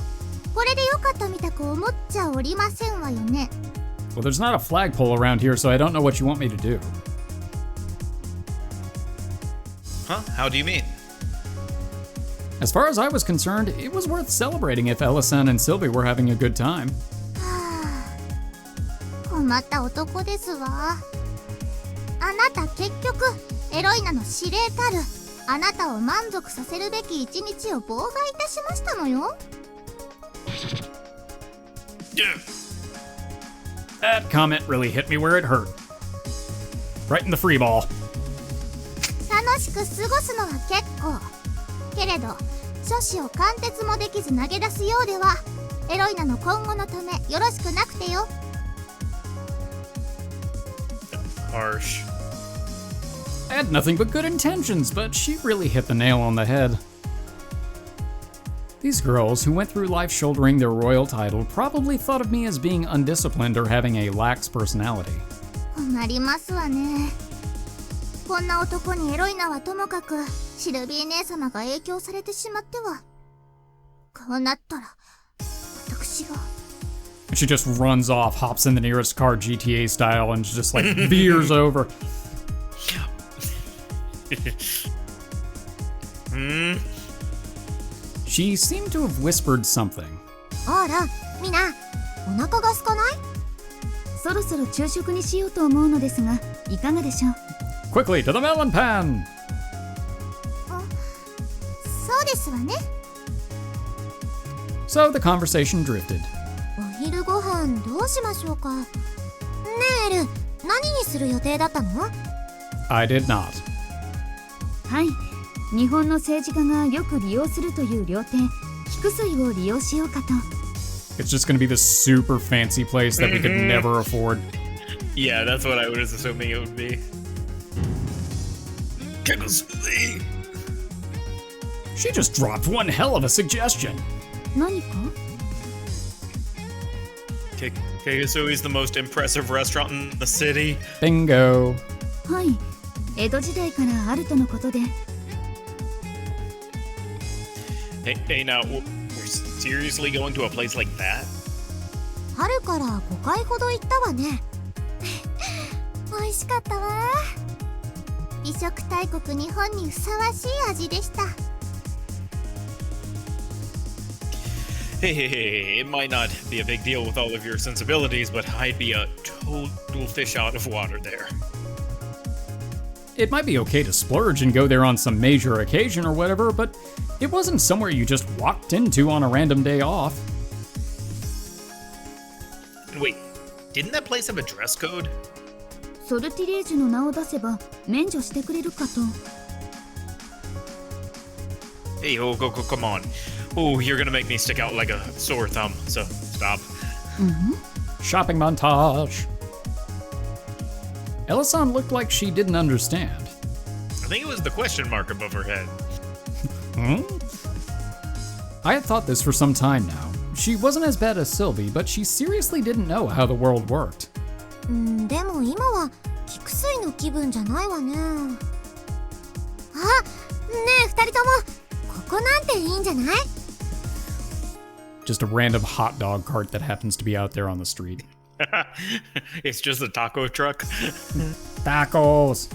これでよかったみたく思っちゃおりませんわよね。Well, there's not a flagpole around here, so I don't know what you want me to do. Huh? How do you mean? As far as I was concerned, it was worth celebrating if Elle-san and Sylvie were having a good time. はあ、困った男ですわ。あなた結局エロイナの司令たるあなたを満足させるべき一日を妨害いたしましたのよ。That comment really hit me where it hurt. Right in the free ball. 楽しく過ごすのは結構。けれど諸子を貫徹もできず投げ出すようではエロイナの今後のためよろしくなくてよ。Harsh. I had nothing but good intentions, but she really hit the nail on the head. These girls who went through life shouldering their royal title probably thought of me as being undisciplined or having a lax personality. 困りますわね。こんな男にエロイナはともかくシルビー姉様が影響されてしまっては。こうなったら私が。She just runs off, hops in the nearest car GTA style, and just like veers over. She seemed to have whispered something. あら、みな、お腹が空かない？そろそろ昼食にしようと思うのですが、いかがでしょう？ Quickly, to the melon pan! そうですわね。So the conversation drifted. お昼ご飯どうしましょうか。ねえエル、何にする予定だったの？ I did not. はい、日本の政治家がよく利用するという料亭、菊水を利用しようかと。It's just going to be this super fancy place that we could never afford. Yeah, that's what I was assuming it would be. She just dropped one hell of a suggestion. 何か? Kegasui's the most impressive restaurant in the city. Bingo. はい、江戸時代からあるとのことで。Hey, now, we're seriously going to a place like that? 春から5回ほど行ったわね。美味しかったわ。美食大国日本にふさわしい味でした。Hey, it might not be a big deal with all of your sensibilities, but I'd be a total fish out of water there. It might be okay to splurge and go there on some major occasion or whatever, but it wasn't somewhere you just walked into on a random day off. Wait, didn't that place have a dress code? ソルティレージュの名を出せば免除してくれるかと。Hey, oh, come on. Oh, you're gonna make me stick out like a sore thumb, so stop. Shopping montage. Elle looked like she didn't understand. I think it was the question mark above her head. I had thought this for some time now. She wasn't as bad as Sylvie, but she seriously didn't know how the world worked. でも今は菊水の気分じゃないわね。あ、ねえ二人ともここなんていいんじゃない？ Just a random hot dog cart that happens to be out there on the street. It's just a taco truck. Tacos!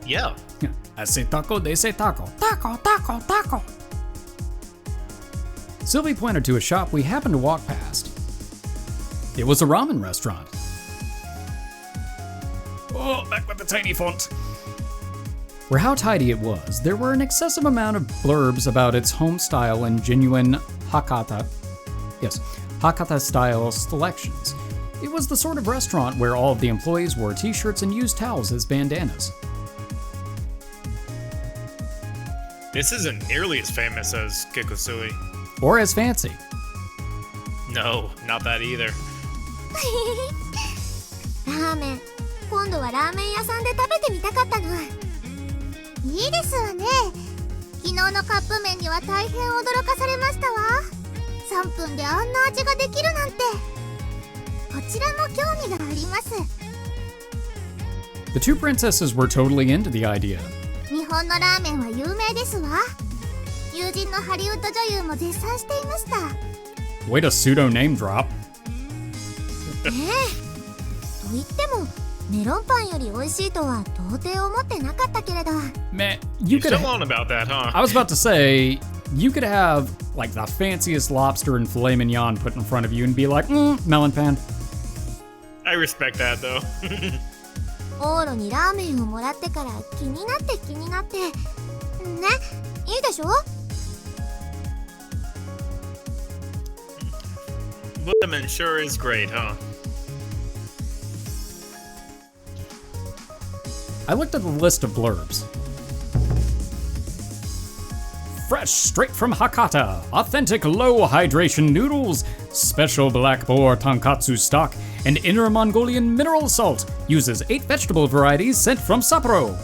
Yeah. I say taco, they say taco. Taco, taco, taco! Sylvie pointed to a shop we happened to walk past. It was a ramen restaurant. Oh, back with the tiny font. For how tidy it was, there were an excessive amount of blurbs about its home style and genuine Hakata style selections. It was the sort of restaurant where all of the employees wore t-shirts and used towels as bandanas. This isn't nearly as famous as Kikusui. Or as fancy. No, not that either. ラーメン、今度はラーメン屋さんで食べてみたかったの。いいですわね。昨日のカップ麺には大変驚かされましたわ。3分であんな味ができるなんて。こちらも興味があります。The two princesses were totally into the idea. 日本のラーメンは有名ですわ。友人のハリウッド女優も絶賛していました。Way to pseudo name drop. と言ってもメロンパンより美味しいとは到底思ってなかったけれど。 Man, you You're could still on about that, huh? I was about to say, you could have like the fanciest lobster and filet mignon put in front of you and be like, melon pan. I respect that, though. オーロにラーメンをもらってから気になってね、いいでしょ？ Lemon sure is great, huh? I looked at the list of blurbs. Fresh straight from Hakata, authentic low hydration noodles, special black boar tonkatsu stock, and Inner Mongolian mineral salt, uses 8 vegetable varieties sent from Sapporo.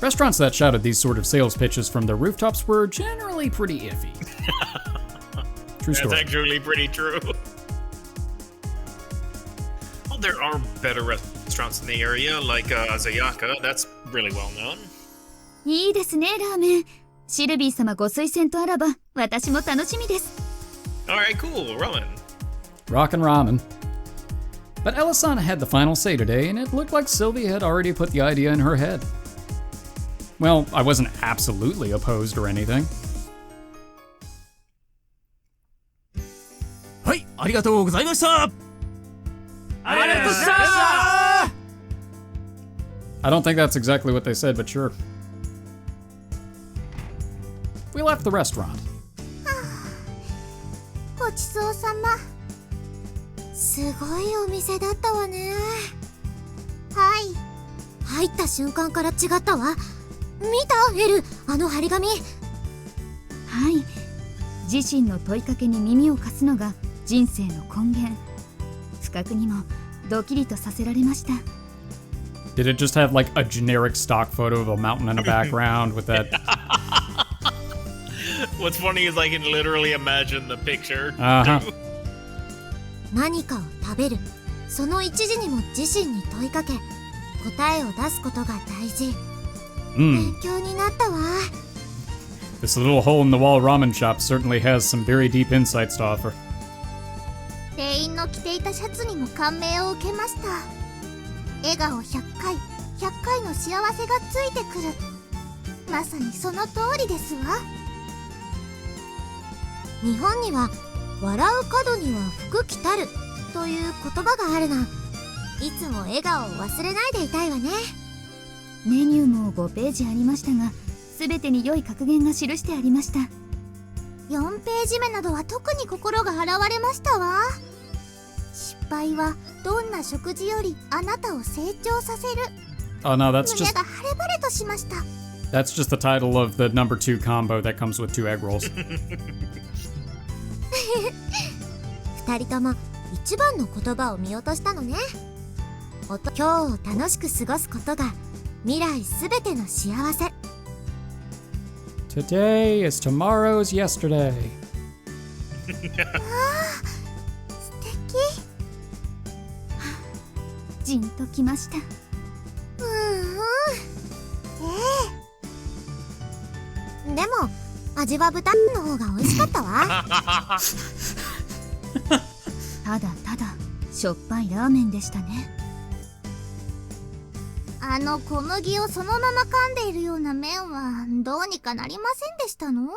Restaurants that shouted these sort of sales pitches from their rooftops were generally pretty iffy. True story. That's actually pretty true. Well, there are better restaurants in the area, like Zayaka. That's really well known. いいですね、ラーメン。シルビー様ご推薦とあらば、私も楽しみです。Alright, cool, ramen. Rockin' ramen. But Elle had the final say today, and it looked like Sylvie had already put the idea in her head. Well, I wasn't absolutely opposed or anything. はい、ありがとうございました。ありがとうございました。I don't think that's exactly what they said, but sure. We left the restaurant. ごちそうさま。すごいお店だったわね。はい。入った瞬間から違ったわ。見た？エル、あの張り紙。はい。自身の問いかけに耳を貸すのが人生の根源。不覚にもドキリとさせられました。Did it just have like a generic stock photo of a mountain in a background with that? What's funny is I can literally imagine the picture. Uh-huh. 何かを食べる。その一時にも自身に問いかけ、答えを出すことが大事。勉強になったわ。This little hole-in-the-wall ramen shop certainly has some very deep insights to offer. 店員の着ていたシャツにも感銘を受けました。笑顔100回、100回の幸せがついてくる。まさにその通りですわ。日本には笑う角には福来たるという言葉があるの。いつも笑顔を忘れないでいたいわね。メニューも5ページありましたが、すべてに良い格言が記してありました。4ページ目などは特に心が洗われましたわ。失敗はどんな食事よりあなたを成長させる Oh no, that's 胸 just が晴れ晴れとしました。 that's just the title of the number 2 combo that comes with 2 egg rolls. 二人とも一番の言葉を見落としたのね。今日を楽しく過ごすことが未来すべての幸せ。 Today is tomorrow's yesterday. 素敵。じんときました。でも味は豚の方が美味しかったわ。ただただしょっぱいラーメンでしたね。あの小麦をそのまま噛んでいるような麺はどうにかなりませんでしたの？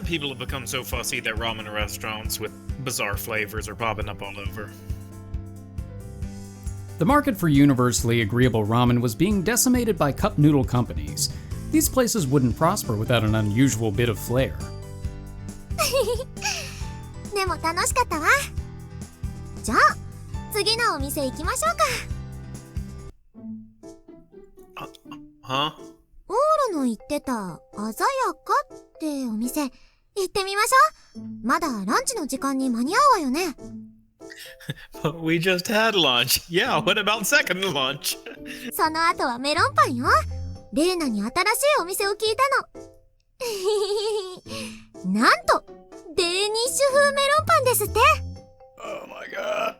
People have become so fussy that ramen restaurants with bizarre flavors are popping up all over. The market for universally agreeable ramen was being decimated by cup noodle companies. These places wouldn't prosper without an unusual bit of flair. でも楽しかったわ。じゃあ次のお店行きましょうか。Huh? オーロの言ってた鮮やかってお店行ってみましょう。まだランチの時間に間に合うわよね。But we just had lunch. Yeah, what about second lunch? その後はメロンパンよ。レーナに新しいお店を聞いたの。なんとデニッシュ風メロンパンですって。 Oh my god.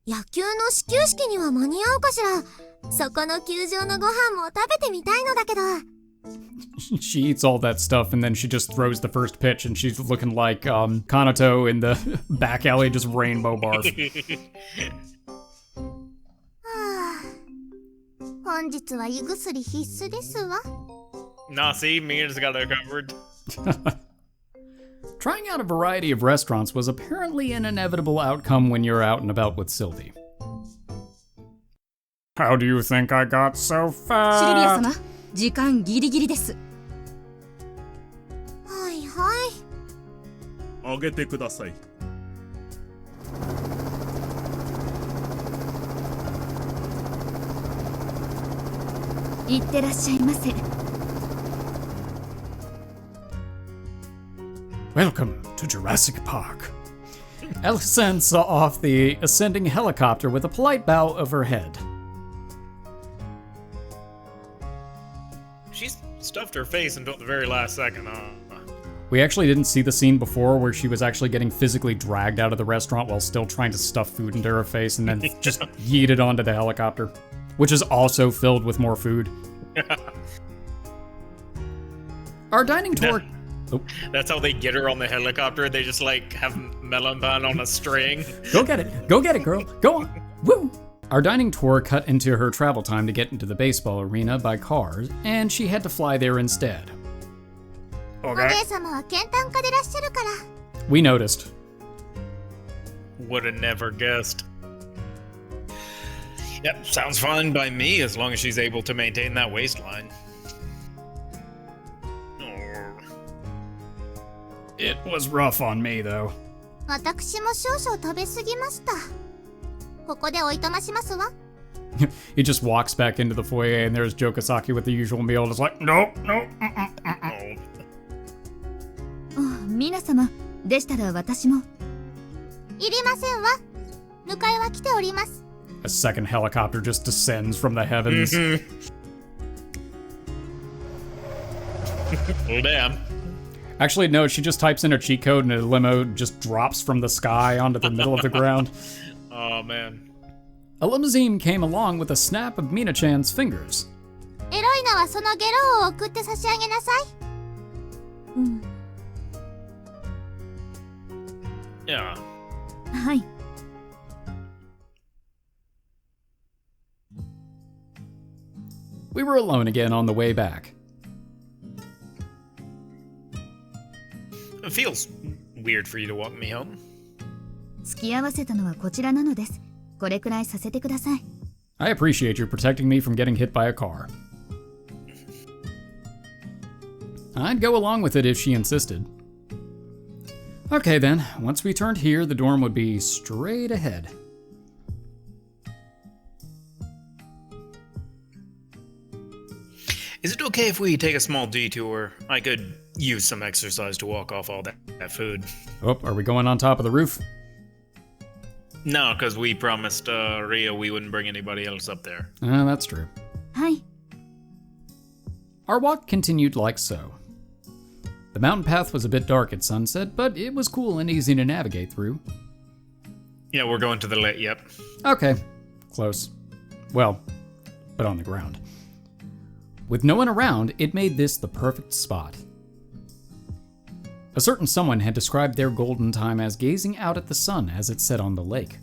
野球の始球式には間に合うかしら。そこの球場のご飯も食べてみたいのだけど。She eats all that stuff and then she just throws the first pitch and she's looking like Kanato in the back alley, just rainbow barf. はあ、本日は胃薬必須ですわ。 Nah, see, Mia's got it covered. Trying out a variety of restaurants was apparently an inevitable outcome when you're out and about with Sylvie. How do you think I got so シルビア fat? 様、時間ギリギリです。はいはい。あげてください。いってらっしゃいませ。 Welcome to Jurassic Park. Elle sends off the ascending helicopter with a polite bow of her head. She's stuffed her face until the very last second, huh? We actually didn't see the scene before where she was actually getting physically dragged out of the restaurant while still trying to stuff food into her face and then just yeeted onto the helicopter, which is also filled with more food. Our dining tour... Oh, That's how they get her on the helicopter. They just like have melon pan on a string. go get it. Go get it, girl. Go on. Woo! Our dining tour cut into her travel time to get into the baseball arena by car, and she had to fly there instead. お姉様は健単家でらっしゃるから。 We noticed. Would have never guessed. Yep, sounds fine by me as long as she's able to maintain that waistline. It was rough on me, though. 私も少々食べ過ぎました。ここでおいとましますわ。 He just walks back into the foyer, and there's Jokasaki with the usual meal. Just like, nope, nope. Oh. 皆様でしたら私も。いりませんわ。迎えは来ております。 A second helicopter just descends from the heavens. Well, damn. Actually, no, she just types in her cheat code, and a limo just drops from the sky onto the middle of the ground. Oh, man. A limousine came along with a snap of Mina-chan's fingers. エロいのはそのゲロを送って差し上げなさい。うん。 Yeah. はい。 We were alone again on the way back. It feels weird for you to walk me home. 付き合わせたのはこちらなのです。これくらいさせてください。 I appreciate you protecting me from getting hit by a car. I'd go along with it if she insisted. Okay then, once we turned here, the dorm would be straight ahead. Is it okay if we take a small detour? I could use some exercise to walk off all that food. Oh, are we going on top of the roof? No, because we promised Ria we wouldn't bring anybody else up there. That's true. はい。 Our walk continued like so. The mountain path was a bit dark at sunset, but it was cool and easy to navigate through. Yeah, we're going to the lake, yep. Okay, close. Well, but on the ground. With no one around, it made this the perfect spot. A certain someone had described their golden time as gazing out at the sun as it set on the lake.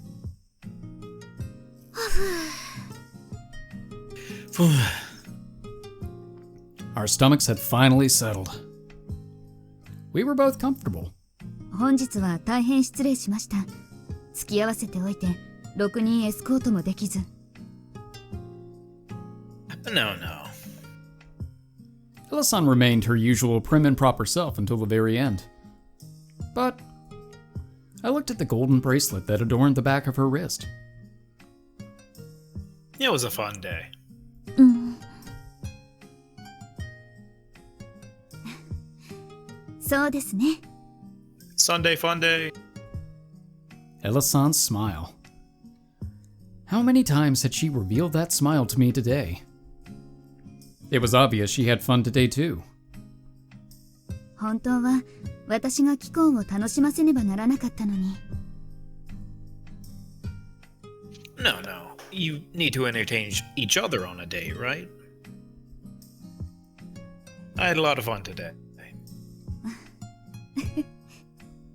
Our stomachs had finally settled. We were both comfortable. 本日は大変失礼しました。付き合わせておいて、ろくにエスコートもできず。No, no. Elle remained her usual prim and proper self until the very end. But I looked at the golden bracelet that adorned the back of her wrist. It was a fun day. そうですね。 Sunday fun day. Elle-san's smile. How many times had she revealed that smile to me today? It was obvious she had fun today too. 本当は私がキコンを楽しませねばならなかったのに。 No, no. You need to entertain each other on a date, right? I had a lot of fun today.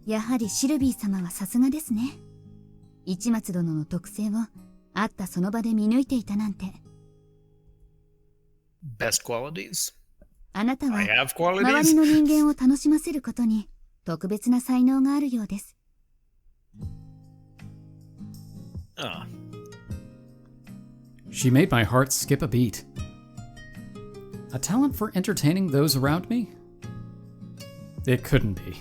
やはりシルビー様はさすがですね。市松殿の特性を会ったその場で見抜いていたなんて。 Best qualities? あなたは I have 周 qualities? りの人間を楽しませることに特別な才能があるようです。 Ah. She made my heart skip a beat. A talent for entertaining those around me? It couldn't be.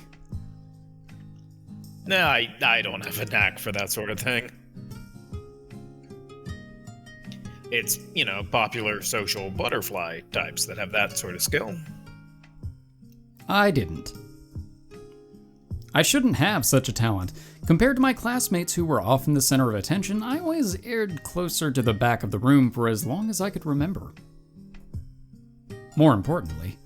Nah, I don't have a knack for that sort of thing. It's, popular social butterfly types that have that sort of skill. I didn't. I shouldn't have such a talent. Compared to my classmates who were often the center of attention, I always erred closer to the back of the room for as long as I could remember. More importantly,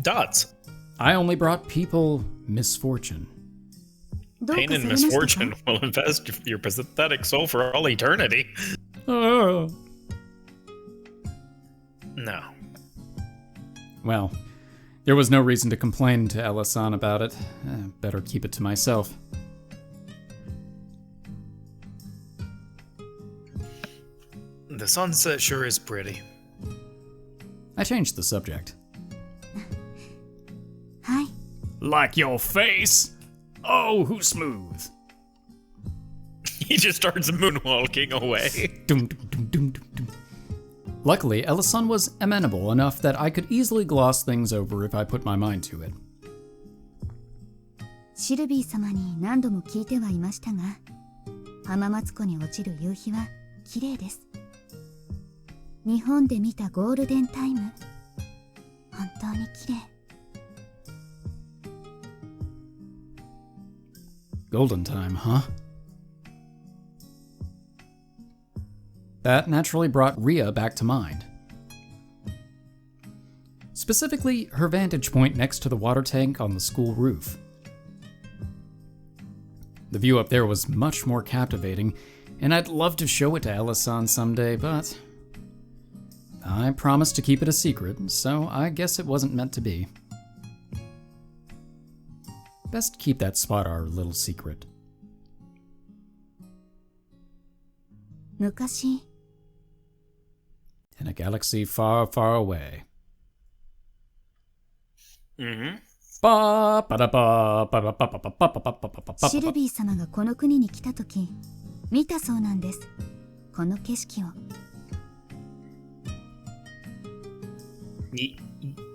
Dots. I only brought people misfortune. どうか Pain さ and れましたか？ misfortune will infest your pathetic soul for all eternity. Oh. No. Well, there was no reason to complain to Elle-san about it. Better keep it to myself. The sunset sure is pretty. I changed the subject. はい。 Like your face? Oh, who's smooth? He just starts moonwalking away. Dum, dum, dum, dum, dum, dum. Luckily, Elle-san was amenable enough that I could easily gloss things over if I put my mind to it. シルビー様に何度も聞いてはいましたが、浜松湖に落ちる夕日は綺麗です。日本で見たゴールデンタイム、本当に綺麗。 Golden time, huh? That naturally brought Ria back to mind. Specifically, her vantage point next to the water tank on the school roof. The view up there was much more captivating, and I'd love to show it to Elle-san someday, but I promised to keep it a secret, so I guess it wasn't meant to be. Best keep that spot our little secret. 昔、 In a galaxy far, far away. Mm-hmm. シルビー様がこの国に来た時、見たそうなんです。この景色を。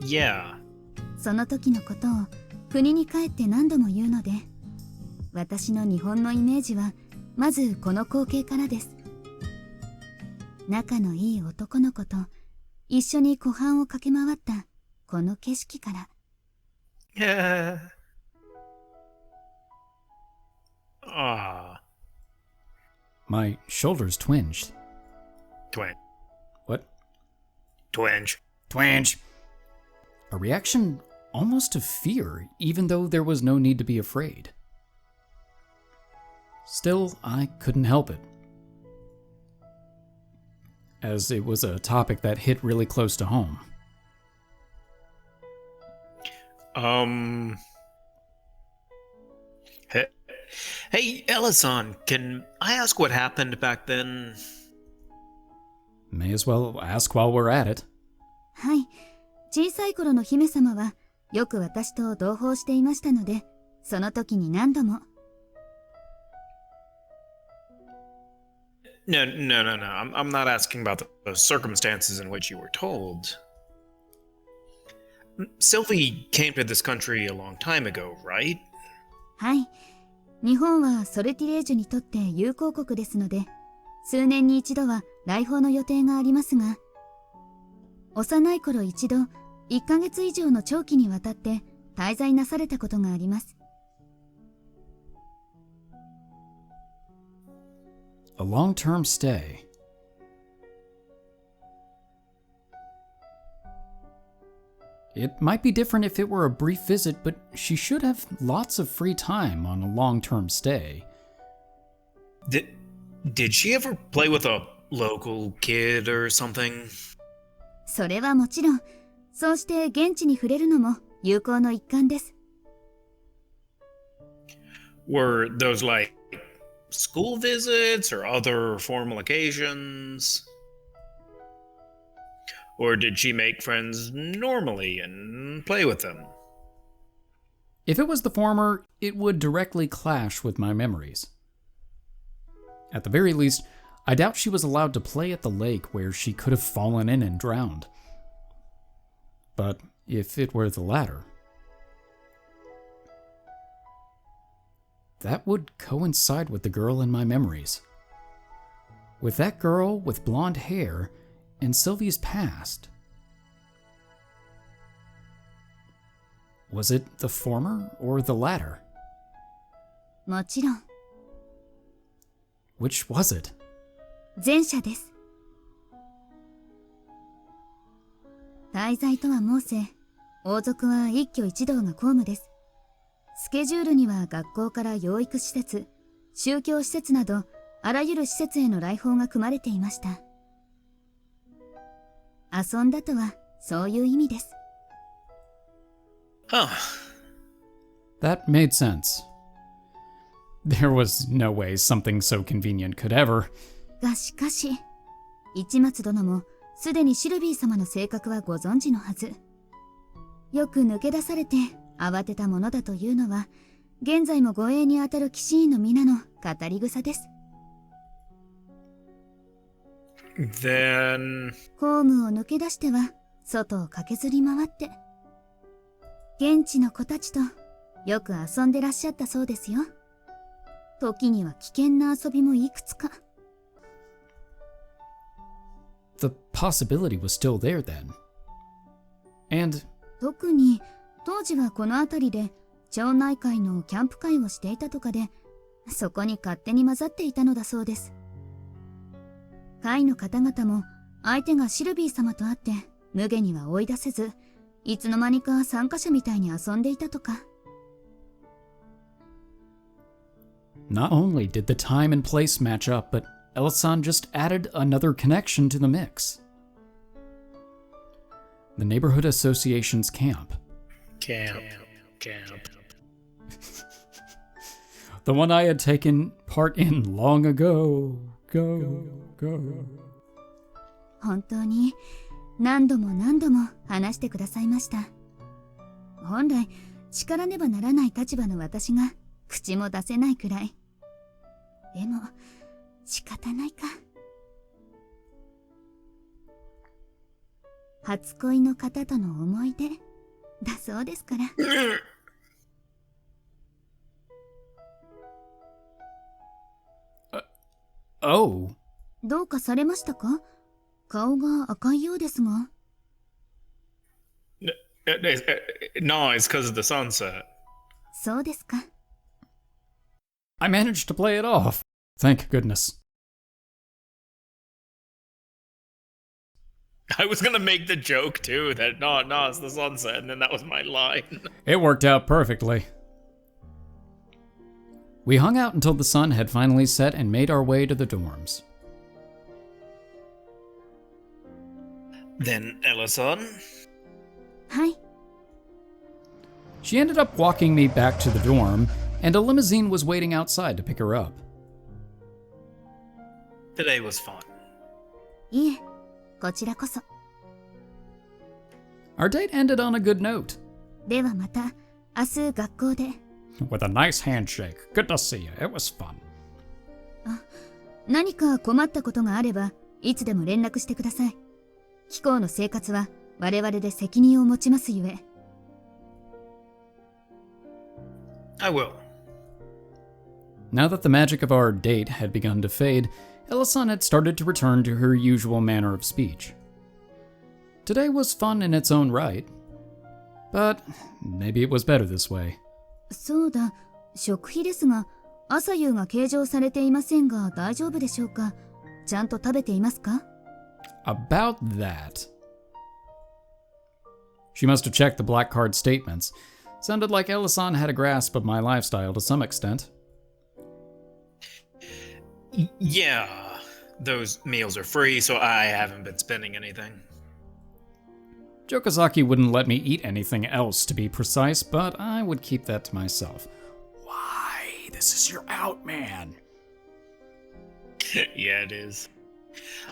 Yeah. その時のことを国に帰って何度も言うので、私の日本のイメージはまずこの光景からです。仲のいい男の子と一緒に湖畔を駆け回ったこの景色から。My shoulders twinged. What? Twinge. A reaction almost of fear, even though there was no need to be afraid. Still, I couldn't help it, as it was a topic that hit really close to home. Hey, Elle-san, can I ask what happened back then? May as well ask while we're at it. はい。小さい頃の姫様はよく私と同胞していましたので、その時に何度も。No. I'm not asking about the circumstances in which you were told. Sylvie came to this country a long time ago, right? はい。日本はソルティレージュにとって友好国ですので、数年に一度は来訪の予定がありますが、幼い頃一度、1ヶ月以上の長期にわたって滞在なされたことがあります。A long-term stay. It might be different if it were a brief visit, but she should have lots of free time on a long-term stay. Did she ever play with a local kid or something? それはもちろん、そうして現地に触れるのも友好の一環です。Were those like school visits or other formal occasions? Or did she make friends normally and play with them? If it was the former, it would directly clash with my memories. At the very least, I doubt she was allowed to play at the lake where she could have fallen in and drowned. But if it were the latter, that would coincide with the girl in my memories. With that girl with blonde hair in Sylvie's past. Was it the former or the latter? もちろん。Which was it? 前者です。滞在とは申せ、王族は一挙一動が公務です。スケジュールには学校から養育施設、宗教施設など、あらゆる施設への来訪が組まれていました。遊んだとは、そういう意味です。Huh. That made sense. There was no way something so convenient could ever. がしかし、市松殿もすでにシルビー様の性格はご存知のはず。よく抜け出されて慌てたものだというのは、現在も護衛にあたる騎士員の皆の語り草です。Then... 公務を抜け出しては、外を駆けずり回って、現地の子たちとよく遊んでらっしゃったそうですよ。時には危険な遊びもいくつか。The possibility was still there then. And 特に当時はこの辺りで町内会のキャンプ会をしていたとかで、そこに勝手に混ざっていたのだそうです。会の方々も相手がシルビー様と会って無下には追い出せず、いつの間にか参加者みたいに遊んでいたとか。not only did the time and place match up, but Elle-san just added another connection to the mix. The Neighborhood Association's camp. Camp. The one I had taken part in long ago. Go. 本当に何度も何度も話してくださいました。本来叱らねばならない立場の私が口も出せないくらい。でも仕方ないか。初恋の方との思い出だそうですから。Oh. どうかされましたか？顔が赤いようですが。No, it's because of the sunset. そうですか。 I managed to play it off. Thank goodness. I was gonna make the joke too that no, it's the sunset, and then that was my line. It worked out perfectly. We hung out until the sun had finally set and made our way to the dorms. Then Elle-san? はい。 She ended up walking me back to the dorm, and a limousine was waiting outside to pick her up. Today was fun. いえ、こちらこそ。 Our date ended on a good note. ではまた、明日学校で。 With a nice handshake. Good to see you. It was fun. 何か困ったことがあれば、いつでも連絡してください。貴校の生活は我々で責任を持ちますゆえ。 I will. Now that the magic of our date had begun to fade, Elle-san had started to return to her usual manner of speech. Today was fun in its own right, but maybe it was better this way. そうだ、食費ですが、朝夕が計上されていませんが大丈夫でしょうか。ちゃんと食べていますか？ About that. She must have checked the black card statements. Sounded like Elle-san had a grasp of my lifestyle to some extent. Yeah, those meals are free, so I haven't been spending anything. Jokazaki wouldn't let me eat anything else, to be precise, but I would keep that to myself. Why? This is your out, man. Yeah, it is.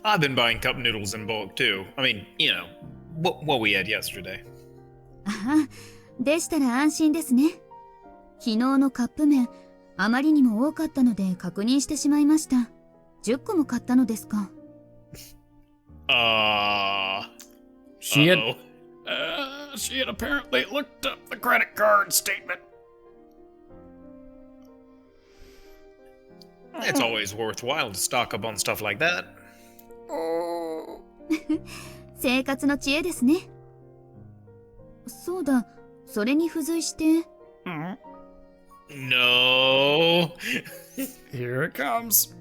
I've been buying cup noodles in bulk too. I mean, you know, what we had yesterday. あは、でしたら安心ですね。昨日のカップ麺、あまりにも多かったので確認してしまいました。10個も買ったのですか。She had apparently looked up the credit card statement. It's always worthwhile to stock up on stuff like that. 生活の知恵ですね。そうだ、それに付随して。No. Here it comes.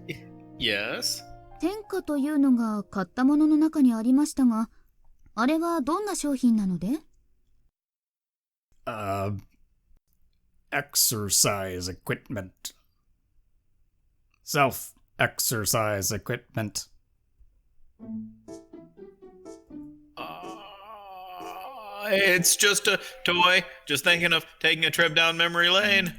Yes? 天下というのが買ったものの中にありましたが、あれはどんな商品なので？ Exercise equipment. Self-exercise equipment. It's just a toy. Just thinking of taking a trip down memory lane.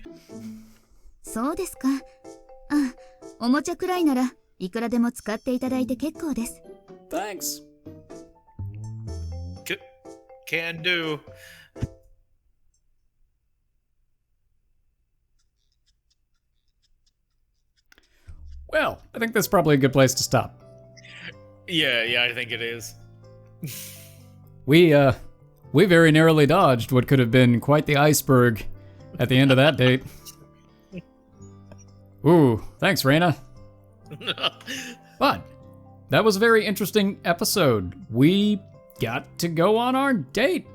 そうですか。あ、おもちゃくらいならいくらでも使っていただいて結構です。Thanks. Can do. Well, I think that's probably a good place to stop. Yeah, I think it is. We very narrowly dodged what could have been quite the iceberg at the end of that date. Ooh, thanks, Raina. But that was a very interesting episode. We got to go on our date.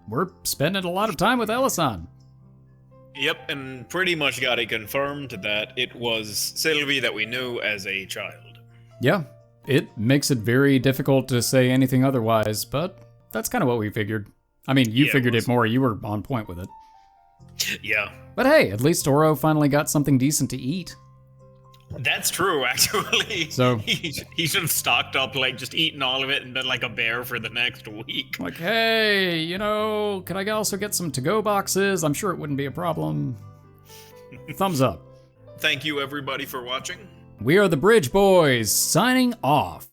We're spending a lot of time with Elle-san. Yep, and pretty much got it confirmed that it was Sylvie that we knew as a child. Yeah, it makes it very difficult to say anything otherwise, but that's kind of what we figured. I mean, you figured it more. You were on point with it. Yeah. But hey, at least Ouro finally got something decent to eat. That's true, actually. So he should have stocked up, like, just eaten all of it and been like a bear for the next week. Like, hey, you know, could I also get some to-go boxes? I'm sure it wouldn't be a problem. Thumbs up. Thank you, everybody, for watching. We are the Bridge Boys, signing off.